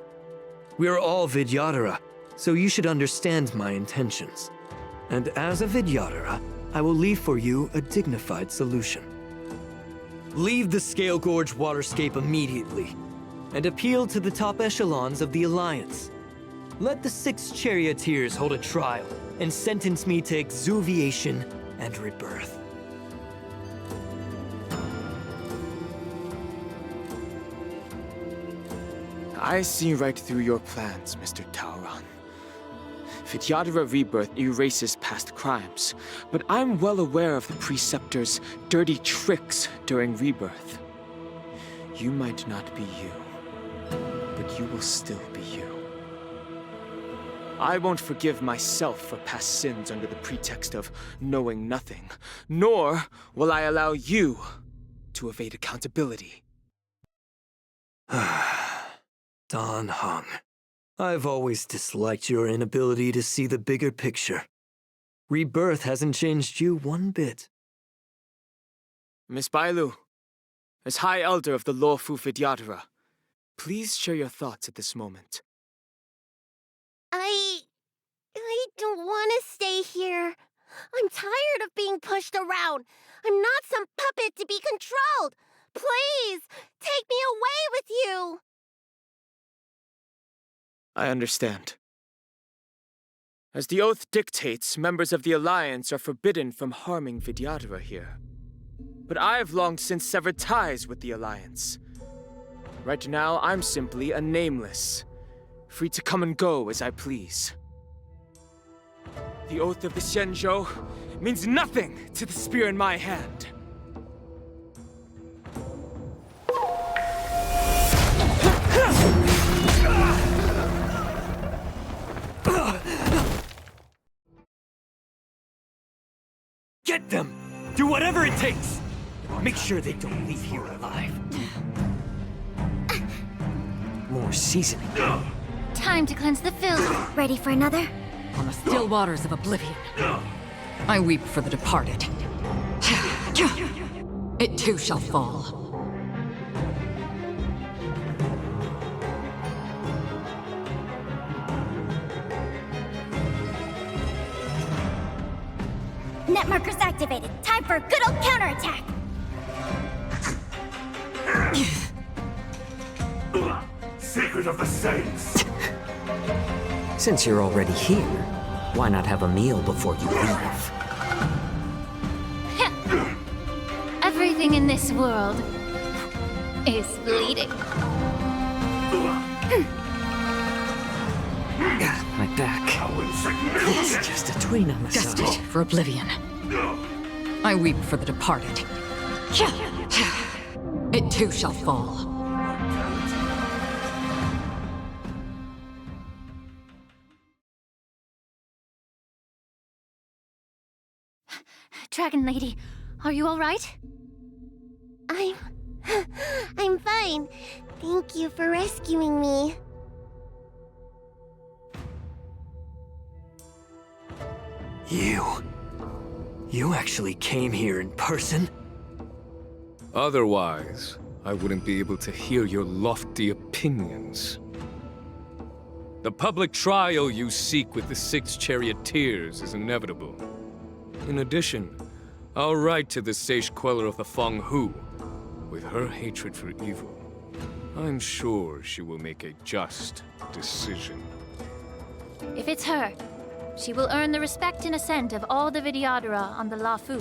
We're all Vidyadhara, so you should understand my intentions. And as a Vidyadhara, I will leave for you a dignified solution. Leave the Scale Gorge waterscape immediately, and appeal to the top echelons of the Alliance. Let the 6 charioteers hold a trial and sentence me to exuviation and rebirth. I see right through your plans, Mr. Tauron. Vidyadhara rebirth erases past crimes, but I'm well aware of the Preceptor's dirty tricks during rebirth. You might not be you, but you will still be you. I won't forgive myself for past sins under the pretext of knowing nothing, nor will I allow you to evade accountability. Dan Heng, I've always disliked your inability to see the bigger picture. Rebirth hasn't changed you one bit. Miss Bailu, as High Elder of the Lawfu Vidyadhara, please share your thoughts at this moment. I don't want to stay here. I'm tired of being pushed around. I'm not some puppet to be controlled. Please, take me away with you. I understand. As the oath dictates, members of the Alliance are forbidden from harming Vidyadhara here. But I've long since severed ties with the Alliance. Right now, I'm simply a nameless, free to come and go as I please. The oath of the Xianzhou means nothing to the spear in my hand. Get them! Do whatever it takes! Make sure they don't leave here alive. More seasoning. Time to cleanse the filth. Ready for another? On the still waters of oblivion, I weep for the departed. It too shall fall. Net markers activated. Time for a good old counterattack. Secret of the Saints! Since you're already here, why not have a meal before you leave? Everything in this world is bleeding. My back. It's just a tween on the side. Destined for oblivion. I weep for the departed. It too shall fall. Dragon Lady, are you all right? I'm fine. Thank you for rescuing me. You actually came here in person? Otherwise, I wouldn't be able to hear your lofty opinions. The public trial you seek with the 6 charioteers is inevitable. In addition, I'll write to the Sage Queller of the Feng Hu. With her hatred for evil, I'm sure she will make a just decision. If it's her, she will earn the respect and assent of all the Vidyadhara on the Lawfu.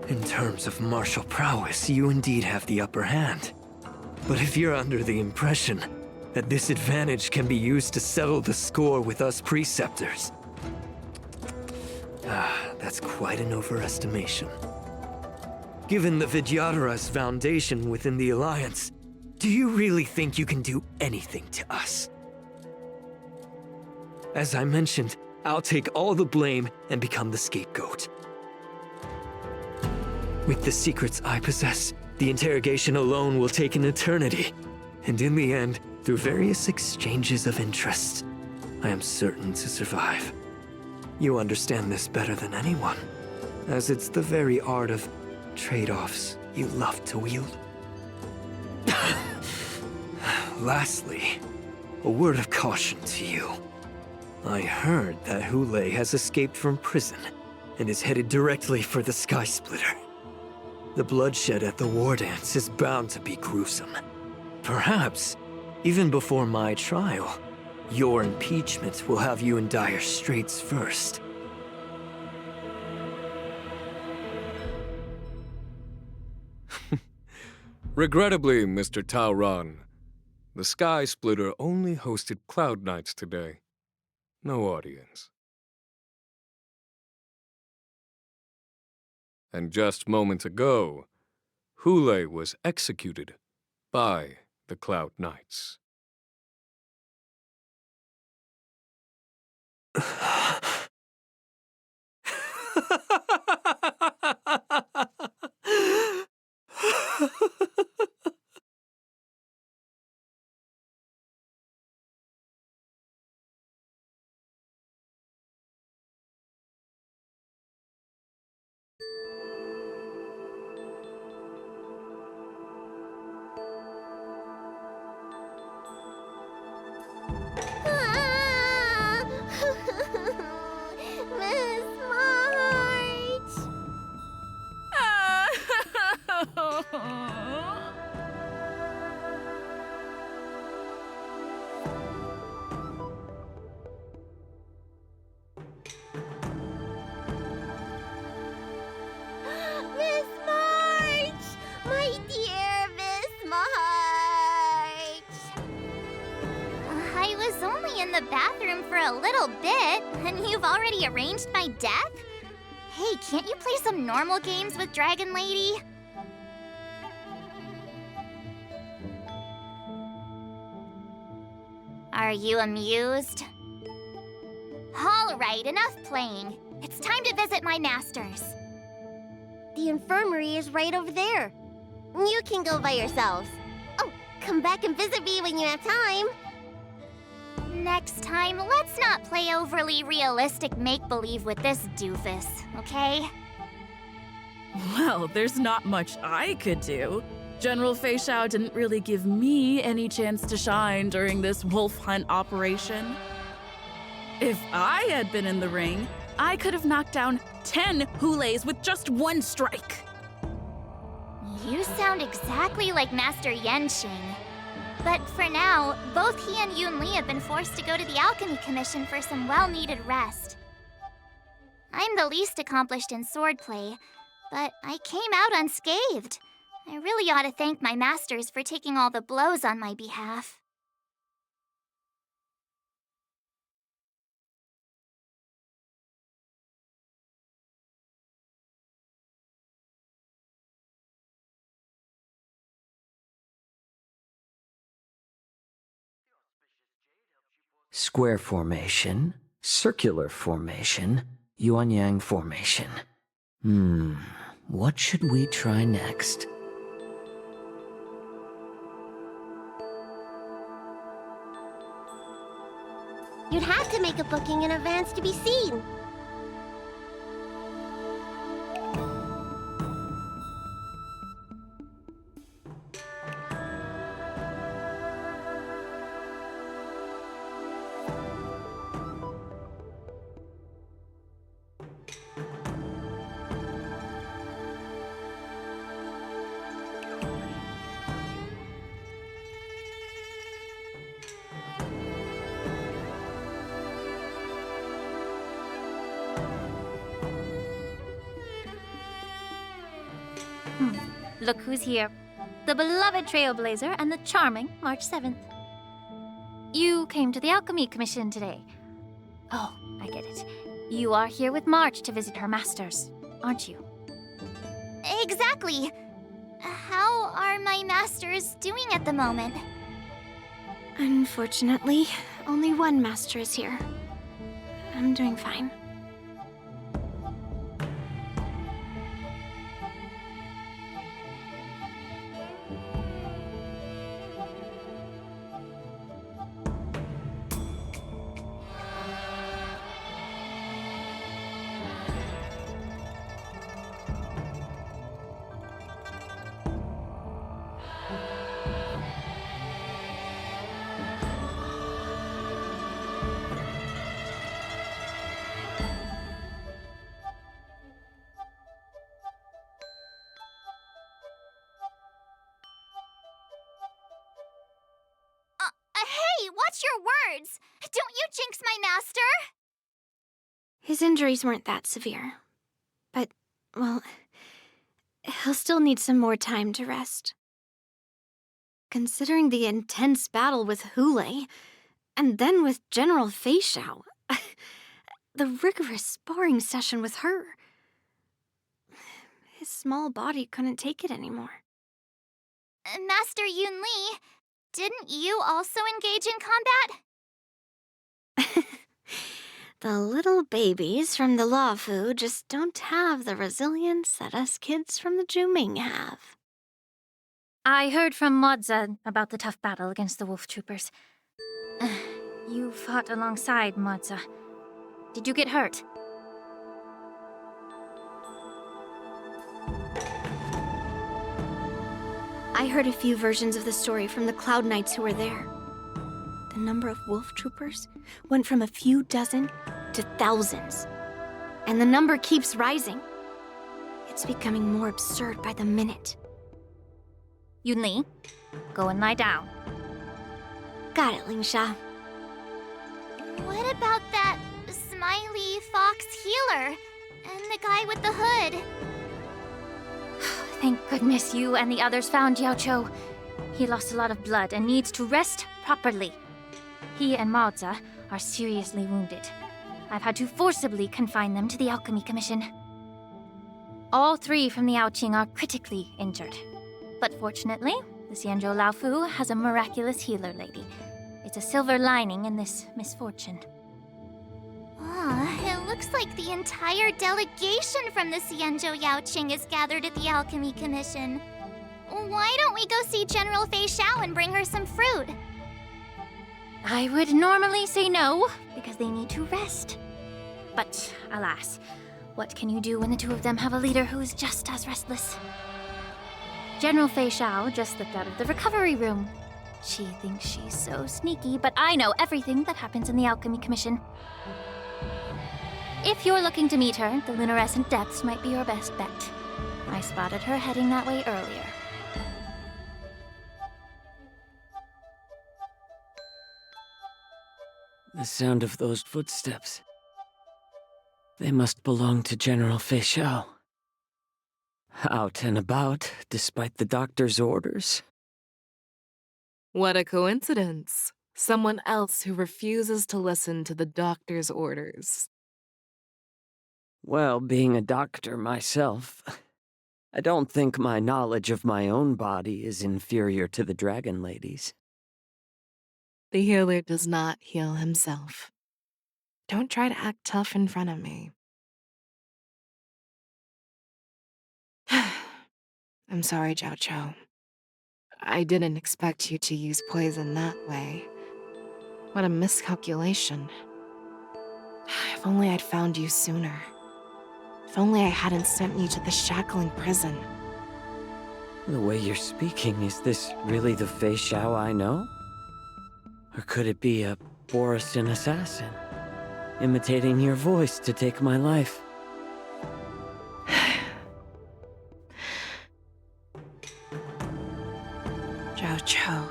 In terms of martial prowess, you indeed have the upper hand. But if you're under the impression that this advantage can be used to settle the score with us Preceptors, that's quite an overestimation. Given the Vidyadhara's foundation within the Alliance, do you really think you can do anything to us? As I mentioned, I'll take all the blame and become the scapegoat. With the secrets I possess, the interrogation alone will take an eternity. And in the end, through various exchanges of interest, I am certain to survive. You understand this better than anyone, as it's the very art of trade-offs you love to wield. Lastly, a word of caution to you. I heard that Hoolay has escaped from prison and is headed directly for the Sky Splitter. The bloodshed at the war dance is bound to be gruesome. Perhaps, even before my trial, your impeachment will have you in dire straits first. Regrettably, Mr. Taoran, the Sky Splitter only hosted Cloud Nights today. No audience. And just moments ago, Hoolay was executed by the Cloud Knights. Miss March! Miss March! My dear Miss March! I was only in the bathroom for a little bit, and you've already arranged my death? Hey, can't you play some normal games with Dragon Lady? Are you amused? All right, enough playing. It's time to visit my masters. The infirmary is right over there. You can go by yourselves. Oh, come back and visit me when you have time. Next time, let's not play overly realistic make-believe with this doofus, okay? Well, there's not much I could do. General Fei Shao didn't really give me any chance to shine during this wolf hunt operation. If I had been in the ring, I could have knocked down 10 Hoolays with just one strike. You sound exactly like Master Yanqing. But for now, both he and Yun Li have been forced to go to the Alchemy Commission for some well-needed rest. I'm the least accomplished in swordplay, but I came out unscathed. I really ought to thank my masters for taking all the blows on my behalf. Square formation, circular formation, yuan-yang formation. What should we try next? You'd have to make a booking in advance to be seen. Look who's here. The beloved Trailblazer and the charming March 7th. You came to the Alchemy Commission today. Oh, I get it. You are here with March to visit her masters, aren't you? Exactly. How are my masters doing at the moment? Unfortunately, only one master is here. I'm doing fine. Watch your words! Don't you jinx my master! His injuries weren't that severe. But, well, he'll still need some more time to rest. Considering the intense battle with Hoolay, and then with General Feixiao, the rigorous sparring session with her, his small body couldn't take it anymore. Master Yun Li, didn't you also engage in combat? The little babies from the Luofu just don't have the resilience that us kids from the Zhuming have. I heard from Moza about the tough battle against the wolf troopers. You fought alongside Moza. Did you get hurt? I heard a few versions of the story from the Cloud Knights who were there. The number of wolf troopers went from a few dozen to thousands. And the number keeps rising. It's becoming more absurd by the minute. Yun Li, go and lie down. Got it, Lingsha. What about that smiley fox healer and the guy with the hood? Thank goodness you and the others found Yao Cho. He lost a lot of blood and needs to rest properly. He and Maoza are seriously wounded. I've had to forcibly confine them to the Alchemy Commission. All 3 from the Yaoqing are critically injured. But fortunately, the Xianzhou Laofu has a miraculous healer lady. It's a silver lining in this misfortune. It looks like the entire delegation from the Xianzhou Yaoqing is gathered at the Alchemy Commission. Why don't we go see General Feixiao and bring her some fruit? I would normally say no, because they need to rest. But alas, what can you do when the 2 of them have a leader who is just as restless? General Feixiao just slipped out of the recovery room. She thinks she's so sneaky, but I know everything that happens in the Alchemy Commission. If you're looking to meet her, the luminescent depths might be your best bet. I spotted her heading that way earlier. The sound of those footsteps. They must belong to General Feixiao. Out and about, despite the doctor's orders. What a coincidence. Someone else who refuses to listen to the doctor's orders. Well, being a doctor myself, I don't think my knowledge of my own body is inferior to the Dragon Lady's. The healer does not heal himself. Don't try to act tough in front of me. I'm sorry, Zhao Cho. I didn't expect you to use poison that way. What a miscalculation. If only I'd found you sooner. If only I hadn't sent you to the shackling prison. The way you're speaking, is this really the Feixiao I know? Or could it be a Borisin assassin, imitating your voice to take my life? Zhao Cho,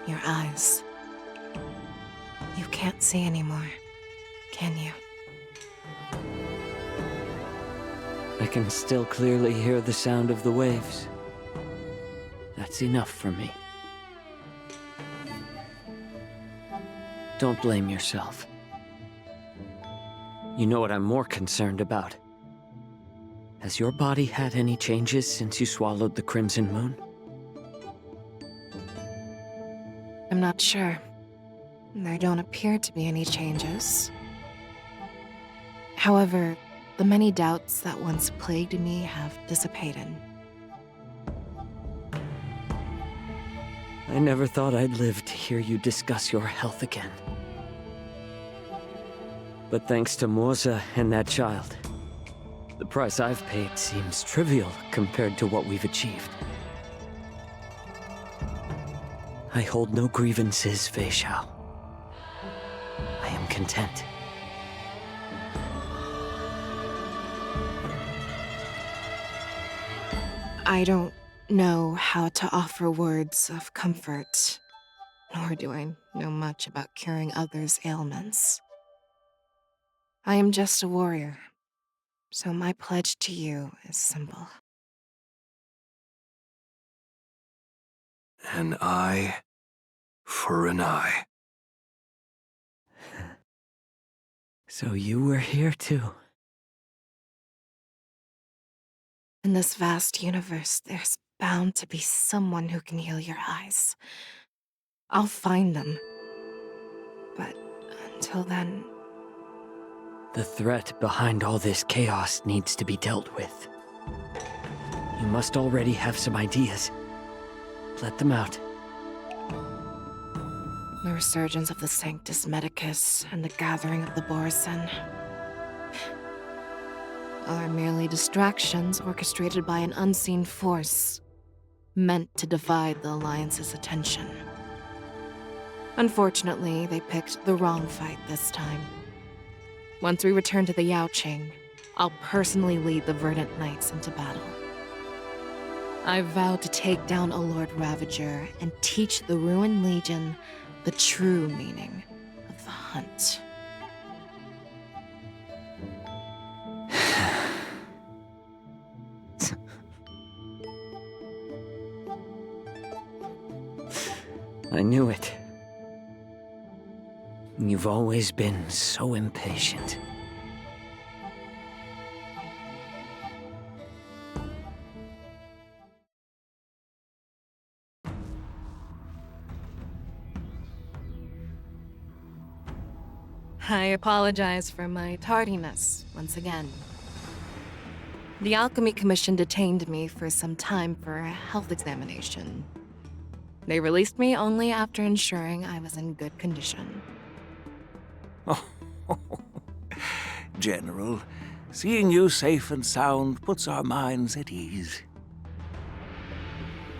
your eyes. You can't see anymore, can you? I can still clearly hear the sound of the waves. That's enough for me. Don't blame yourself. You know what I'm more concerned about? Has your body had any changes since you swallowed the Crimson Moon? I'm not sure. There don't appear to be any changes. However, the many doubts that once plagued me have dissipated. I never thought I'd live to hear you discuss your health again. But thanks to Moza and that child, the price I've paid seems trivial compared to what we've achieved. I hold no grievances, Feixiao. I am content. I don't know how to offer words of comfort nor do I know much about curing others' ailments. I am just a warrior, so my pledge to you is simple. An eye for an eye. So you were here too. In this vast universe, there's bound to be someone who can heal your eyes. I'll find them. But until then... The threat behind all this chaos needs to be dealt with. You must already have some ideas. Let them out. The resurgence of the Sanctus Medicus and the gathering of the Borison are merely distractions orchestrated by an unseen force, meant to divide the Alliance's attention. Unfortunately, they picked the wrong fight this time. Once we return to the Yanqing, I'll personally lead the Verdant Knights into battle. I vow to take down a Lord Ravager and teach the Ruined Legion the true meaning of the hunt. I knew it. You've always been so impatient. I apologize for my tardiness once again. The Alchemy Commission detained me for some time for a health examination. They released me only after ensuring I was in good condition. Oh, General, seeing you safe and sound puts our minds at ease.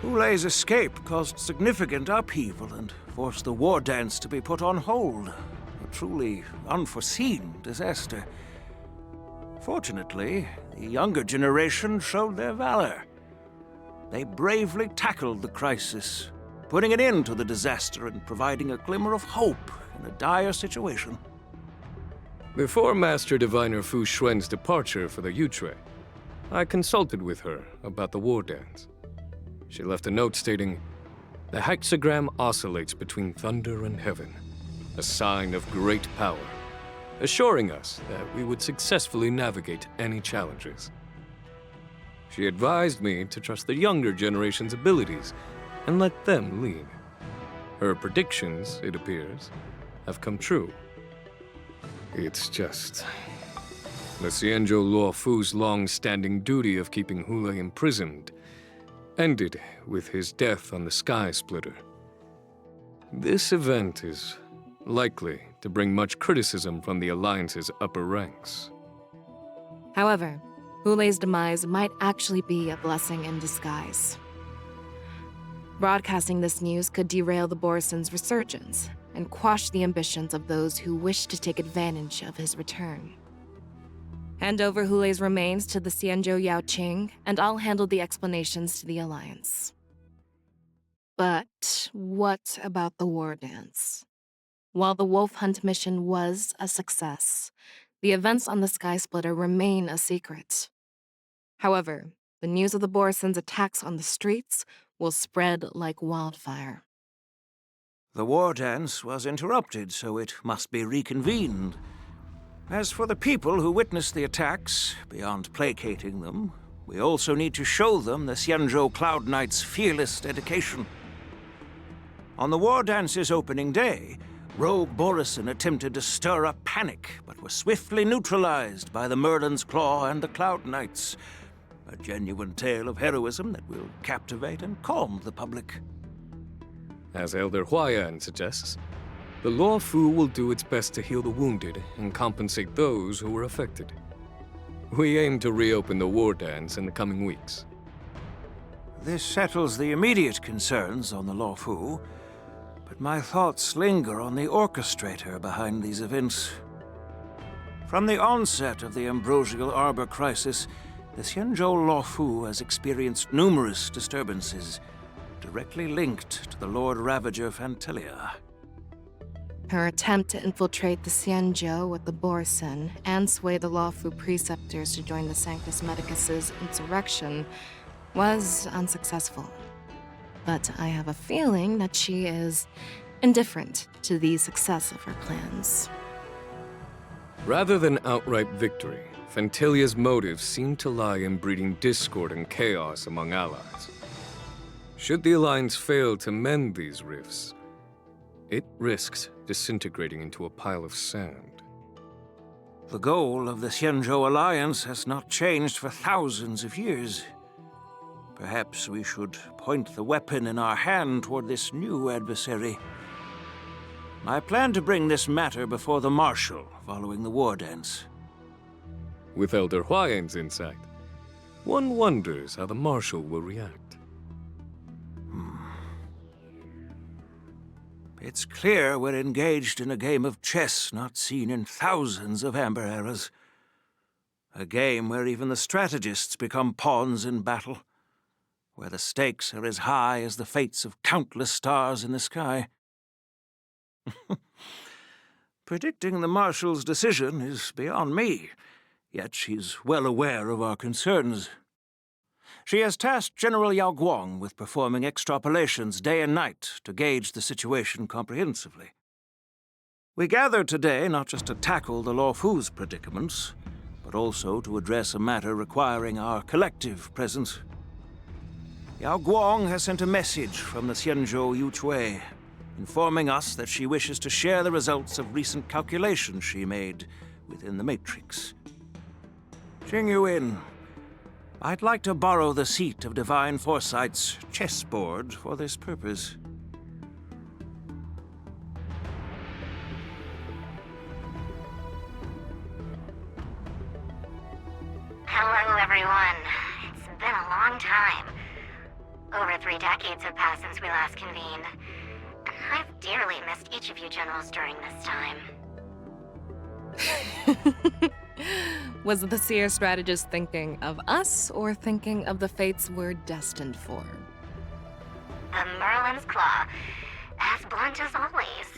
Hoolay's escape caused significant upheaval and forced the war dance to be put on hold. A truly unforeseen disaster. Fortunately, the younger generation showed their valor. They bravely tackled the crisis, putting an end to the disaster and providing a glimmer of hope in a dire situation. Before Master Diviner Fu Xuan's departure for the Yutre, I consulted with her about the war dance. She left a note stating, "The hexagram oscillates between thunder and heaven, a sign of great power, assuring us that we would successfully navigate any challenges." She advised me to trust the younger generation's abilities and let them lead. Her predictions, it appears, have come true. It's just... the Xianzhou Luo Fu's long-standing duty of keeping Hoolay imprisoned ended with his death on the Sky Splitter. This event is likely to bring much criticism from the Alliance's upper ranks. However, Hoolay's demise might actually be a blessing in disguise. Broadcasting this news could derail the Borison's resurgence and quash the ambitions of those who wish to take advantage of his return. Hand over Hoolay's remains to the Xianzhou Yanqing, and I'll handle the explanations to the Alliance. But what about the war dance? While the Wolf Hunt mission was a success, the events on the Sky Splitter remain a secret. However, the news of the Borison's attacks on the streets will spread like wildfire. The war dance was interrupted, so it must be reconvened. As for the people who witnessed the attacks, beyond placating them, we also need to show them the Xianzhou Cloud Knights' fearless dedication. On the war dance's opening day, rogue Borison attempted to stir up panic, but were swiftly neutralized by the Merlin's Claw and the Cloud Knights. A genuine tale of heroism that will captivate and calm the public. As Elder Huayan suggests, the Luo Fu will do its best to heal the wounded and compensate those who were affected. We aim to reopen the war dance in the coming weeks. This settles the immediate concerns on the Luo Fu, but my thoughts linger on the orchestrator behind these events. From the onset of the Ambrosial Arbor crisis, the Xianzhou Luo Fu has experienced numerous disturbances. To directly linked to the Lord Ravager Fantelia. Her attempt to infiltrate the Xianzhou with the Borsen and sway the Lawfu preceptors to join the Sanctus Medicus' insurrection was unsuccessful. But I have a feeling that she is indifferent to the success of her plans. Rather than outright victory, Fantelia's motives seem to lie in breeding discord and chaos among allies. Should the Alliance fail to mend these rifts, it risks disintegrating into a pile of sand. The goal of the Xianzhou Alliance has not changed for thousands of years. Perhaps we should point the weapon in our hand toward this new adversary. I plan to bring this matter before the Marshal following the war dance. With Elder Huayan's insight, one wonders how the Marshal will react. It's clear we're engaged in a game of chess not seen in thousands of Amber eras. A game where even the strategists become pawns in battle, where the stakes are as high as the fates of countless stars in the sky. Predicting the Marshal's decision is beyond me, yet she's well aware of our concerns. She has tasked General Yao Guang with performing extrapolations day and night to gauge the situation comprehensively. We gathered today not just to tackle the Lawfu's predicaments, but also to address a matter requiring our collective presence. Yao Guang has sent a message from the Xianzhou Yuchui, informing us that she wishes to share the results of recent calculations she made within the Matrix. Jingyuan, I'd like to borrow the seat of Divine Foresight's chessboard for this purpose. Hello, everyone. It's been a long time. Over 3 decades have passed since we last convened. And I've dearly missed each of you generals during this time. Was the Seer strategist thinking of us or thinking of the fates we're destined for? The Merlin's Claw. As blunt as always.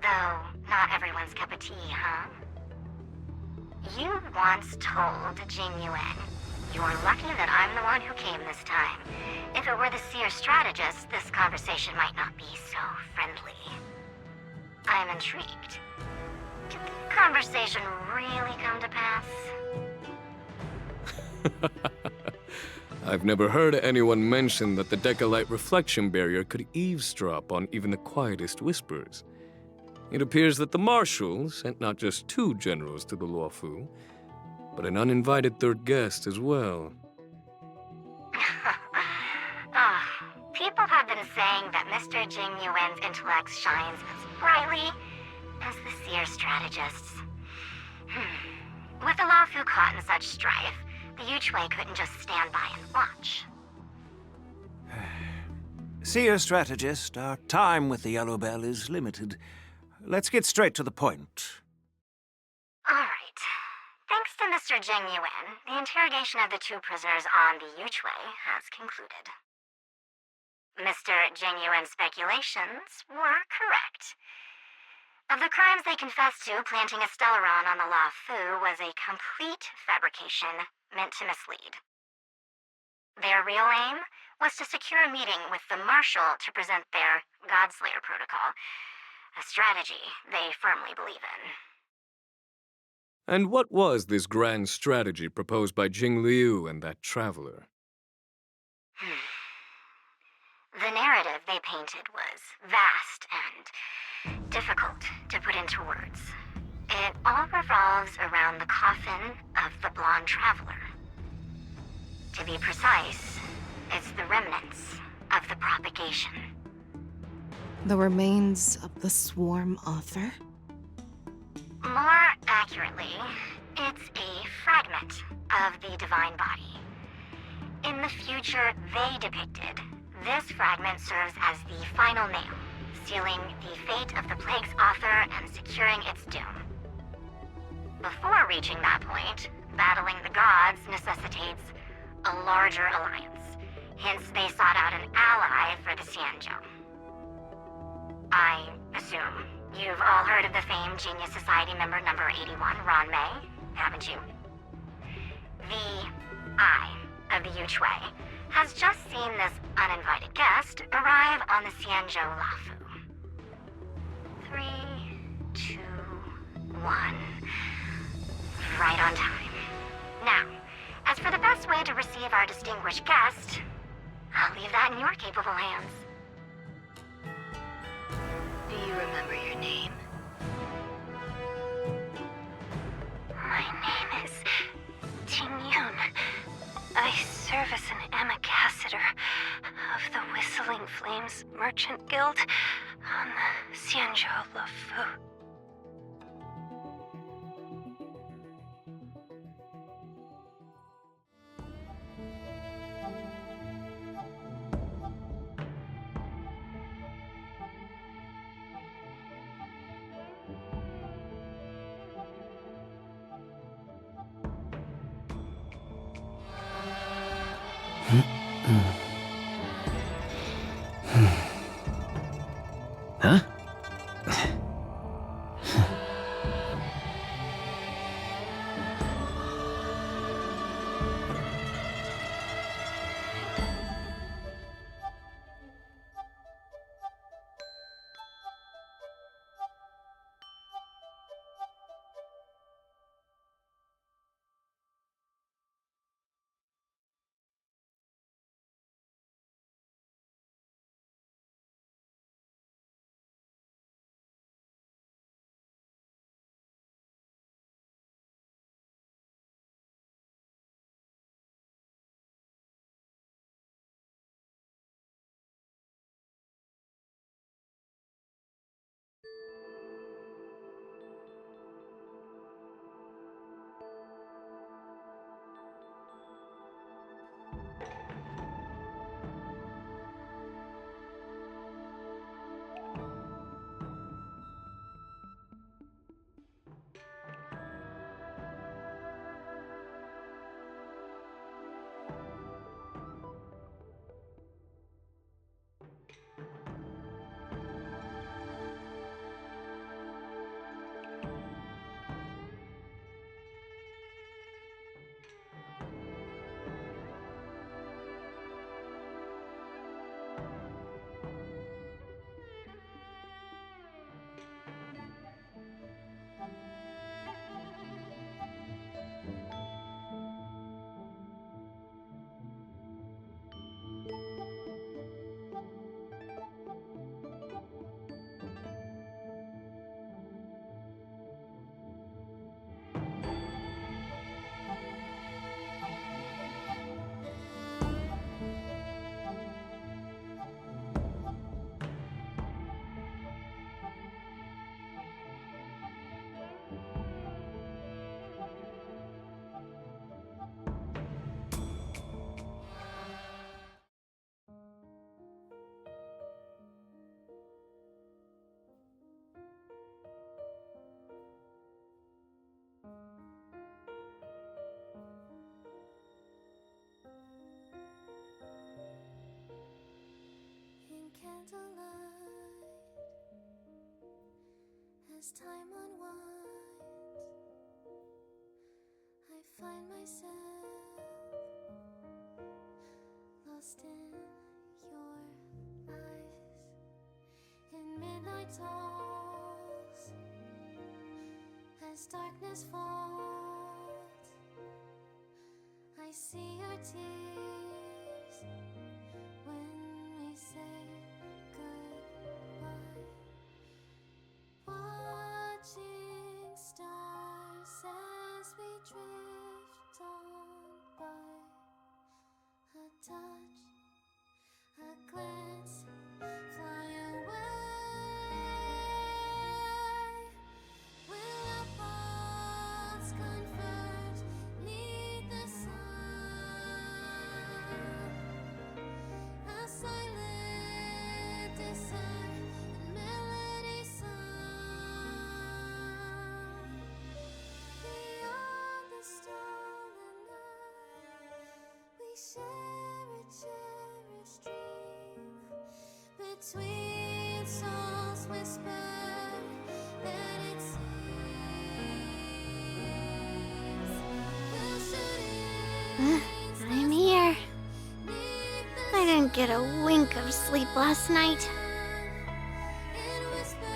Though not everyone's cup of tea, huh? You once told Jing Yuan, "You're lucky that I'm the one who came this time. If it were the Seer strategist, this conversation might not be so friendly." I'm intrigued. Did the conversation really come to pass? I've never heard anyone mention that the Decalite reflection barrier could eavesdrop on even the quietest whispers. It appears that the Marshal sent not just 2 generals to the Luofu, but an uninvited 3rd guest as well. People have been saying that Mr. Jing Yuan's intellect shines as brightly as the Seer strategist's. With the Luofu caught in such strife, the Yuchui couldn't just stand by and watch. Seer strategist, our time with the Yellow Bell is limited. Let's get straight to the point. All right. Thanks to Mr. Jing Yuan, the interrogation of the 2 prisoners on the Yuchui has concluded. Mr. Jing Yuan's speculations were correct. Of the crimes they confessed to, planting a Stellaron on the Luofu was a complete fabrication meant to mislead. Their real aim was to secure a meeting with the Marshal to present their Godslayer protocol, a strategy they firmly believe in. And what was this grand strategy proposed by Jing Liu and that traveler? The narrative they painted was vast and difficult to put into words. It all revolves around the coffin of the blonde traveler. To be precise, it's the remnants of the propagation. The remains of the Swarm author? More accurately, it's a fragment of the divine body. In the future they depicted, this fragment serves as the final nail, sealing the fate of the plague's author and securing its doom. Before reaching that point, battling the gods necessitates a larger alliance. Hence, they sought out an ally arrive for the Xianzhou. I assume you've all heard of the famed Genius Society member number 81, Ron May, haven't you? The Eye of the Yuchui has just seen this uninvited guest arrive on the Xianzhou Lafu. 3, 2, 1. Right on time. Now, as for the best way to receive our distinguished guest, I'll leave that in your capable hands. Do you remember your name? My name is Tingyun. I serve as an ambassador of the Whistling Flames Merchant Guild on the Xianzhou Lafu. Huh? As time unwinds, I find myself lost in your eyes. In midnight talks, as darkness falls, I see your tears when we say goodbye. Watching stars as we drift on by. A touch, a glance, fly away. Will our paths converge 'neath the sun? A silent desire and melody sung. Beyond the stolen night, we share a cherished dream. Sweet souls whisper that it seems. I'm here. I didn't get a wink of sleep last night.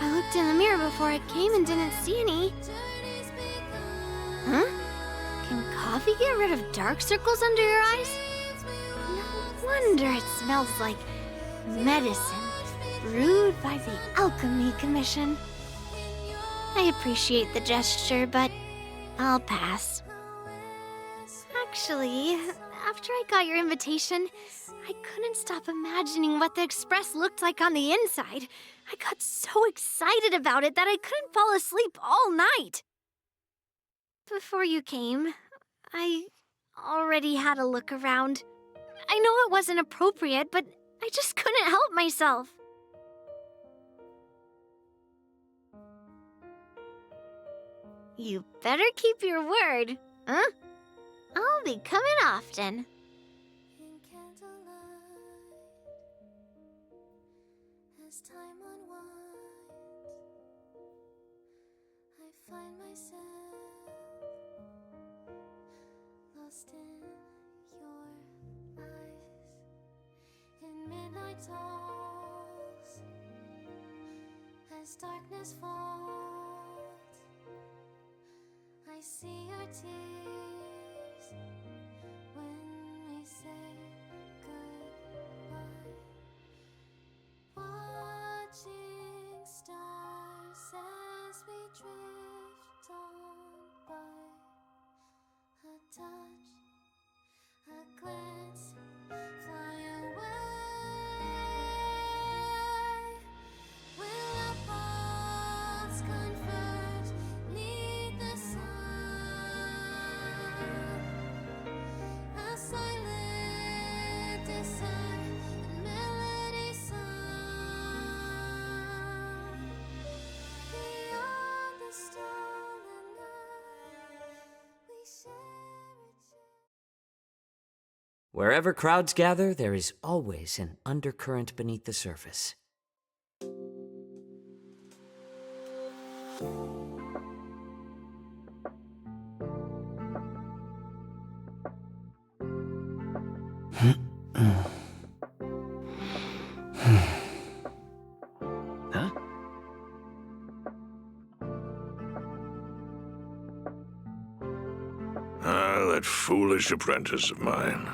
I looked in the mirror before I came and didn't see any. Huh? Can coffee get rid of dark circles under your eyes? No wonder it smells like medicine brewed by the Alchemy Commission. I appreciate the gesture, but I'll pass. Actually, after I got your invitation, I couldn't stop imagining what the Express looked like on the inside. I got so excited about it that I couldn't fall asleep all night. Before you came, I already had a look around. I know it wasn't appropriate, but I just couldn't help myself. You better keep your word, huh? I'll be coming often. In candlelight, as time unwinds, I find myself lost in your eyes. In midnight talks, as darkness falls, I see your tears when we say goodbye. Watching stars as we drift on by. A touch, a glance, fly away. Will our paths converge 'neath the sun? A silent desire, a melody sung. Beyond the stolen night, we share a Wherever crowds gather, there is always an undercurrent beneath the surface. Huh? Ah, that foolish apprentice of mine.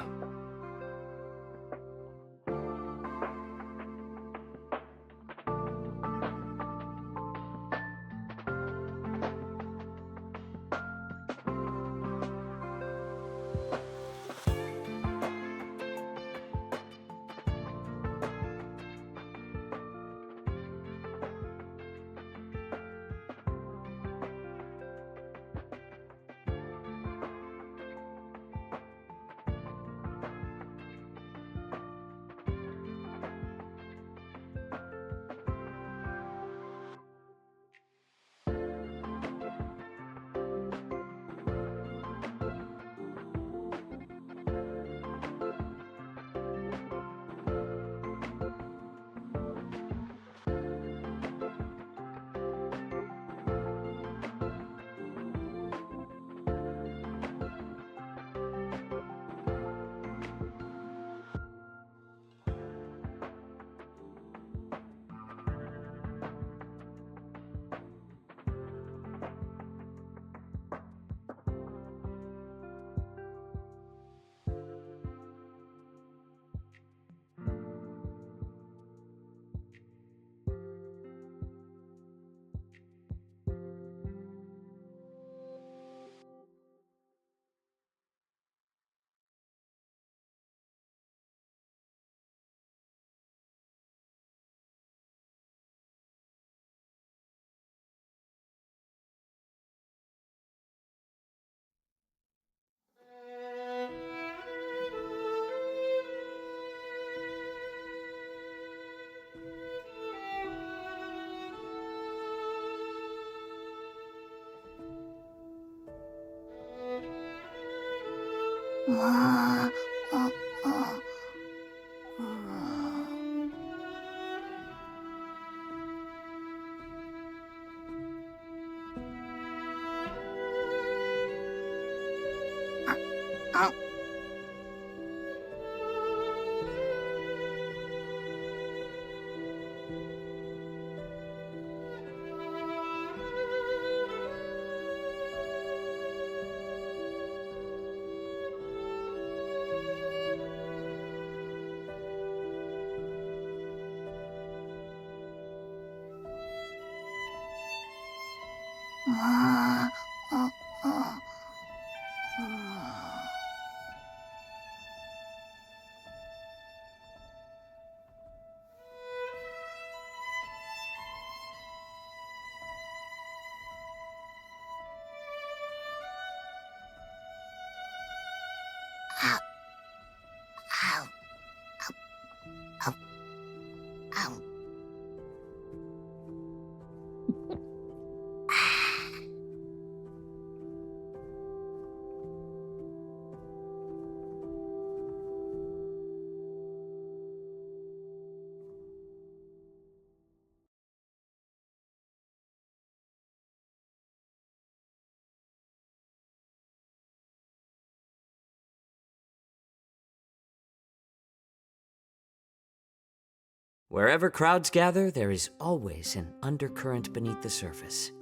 Wherever crowds gather, there is always an undercurrent beneath the surface.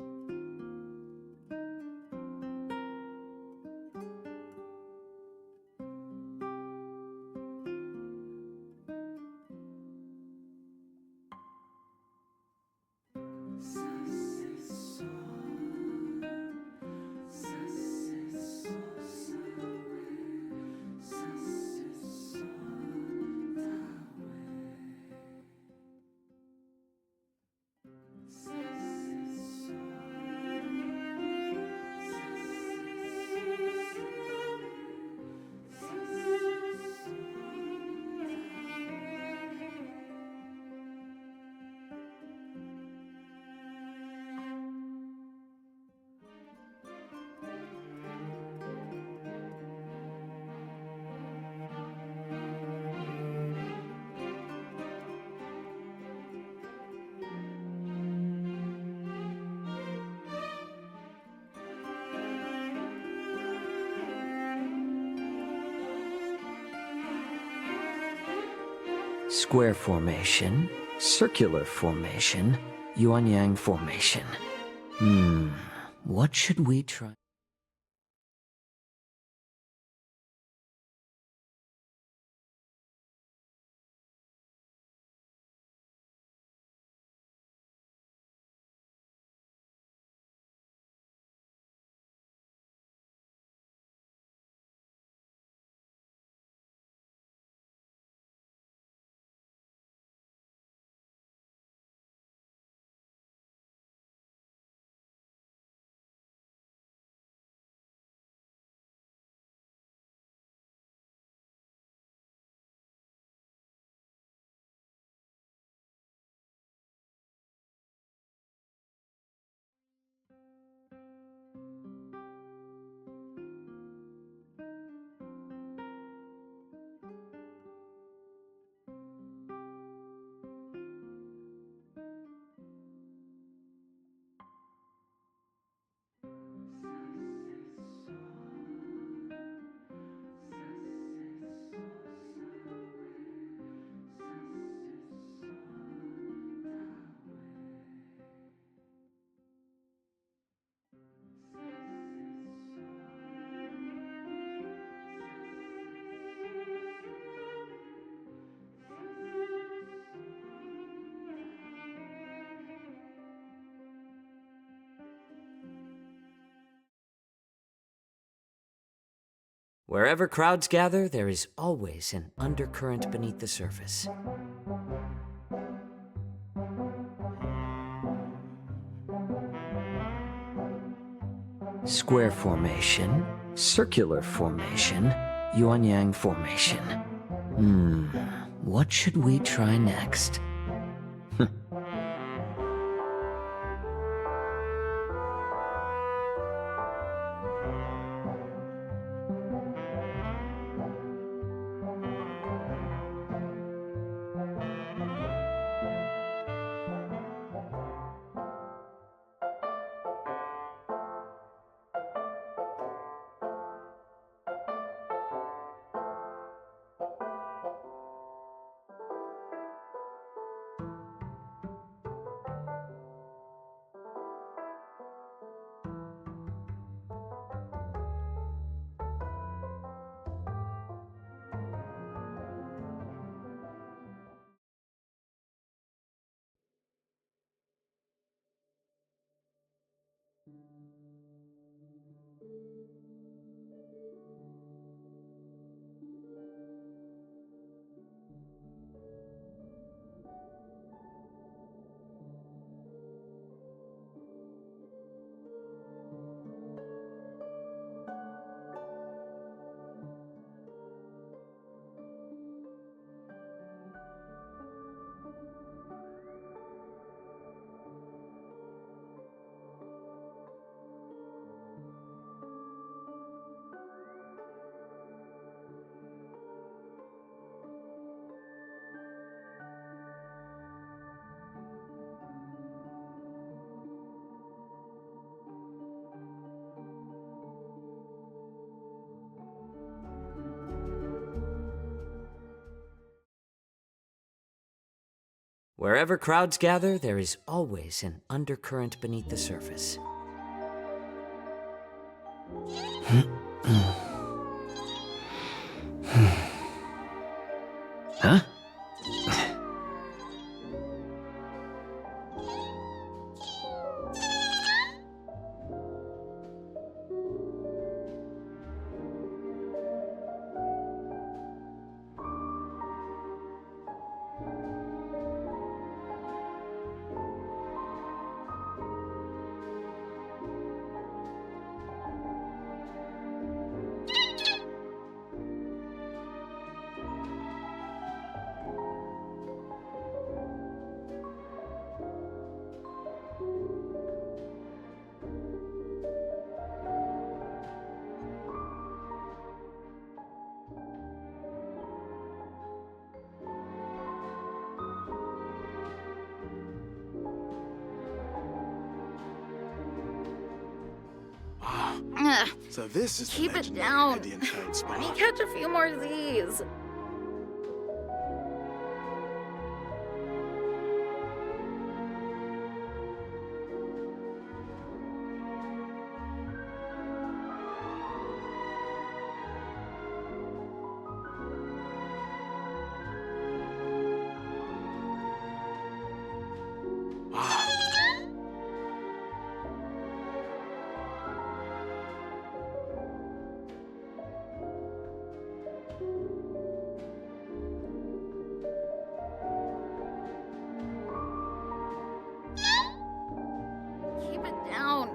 Square formation, circular formation, yuan-yang formation. What should we try? Wherever crowds gather, there is always an undercurrent beneath the surface. Square formation, circular formation, yuan-yang formation. What should we try next? Wherever crowds gather, there is always an undercurrent beneath the surface. Huh? So this is Keep the it legendary down. Indian trade spot. Let me catch a few more of these. Keep it down.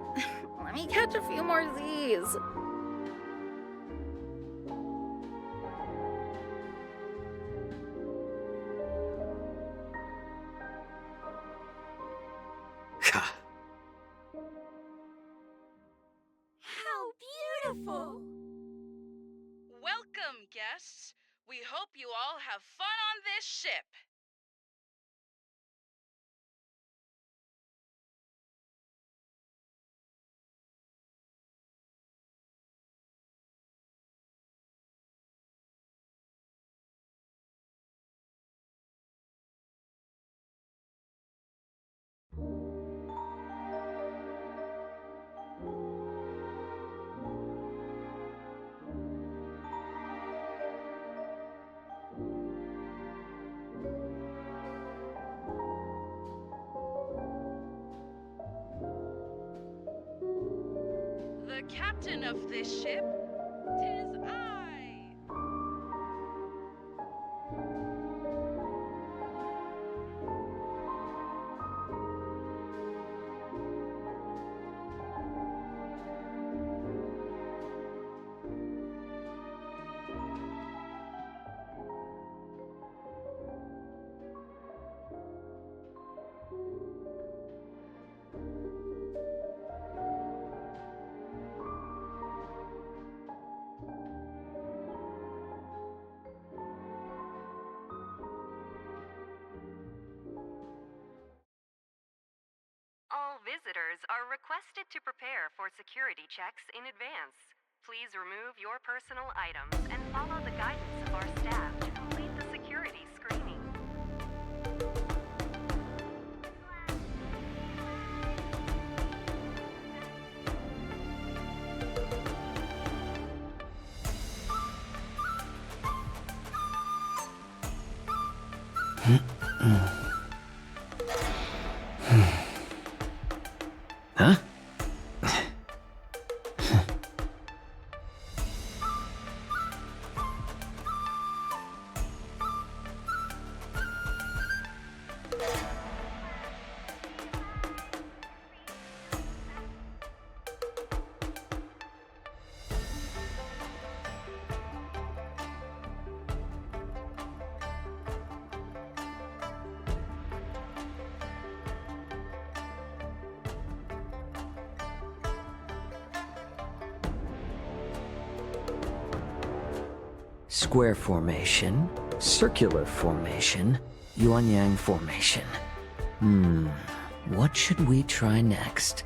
Let me catch a few more of these. How beautiful! Welcome, guests. We hope you all have fun on this ship. The captain of this ship, 'tis I. All visitors are requested to prepare for security checks in advance. Please remove your personal items and follow the guidance of our staff to complete the security screening. Huh? Square formation, circular formation, yuan-yang formation. What should we try next?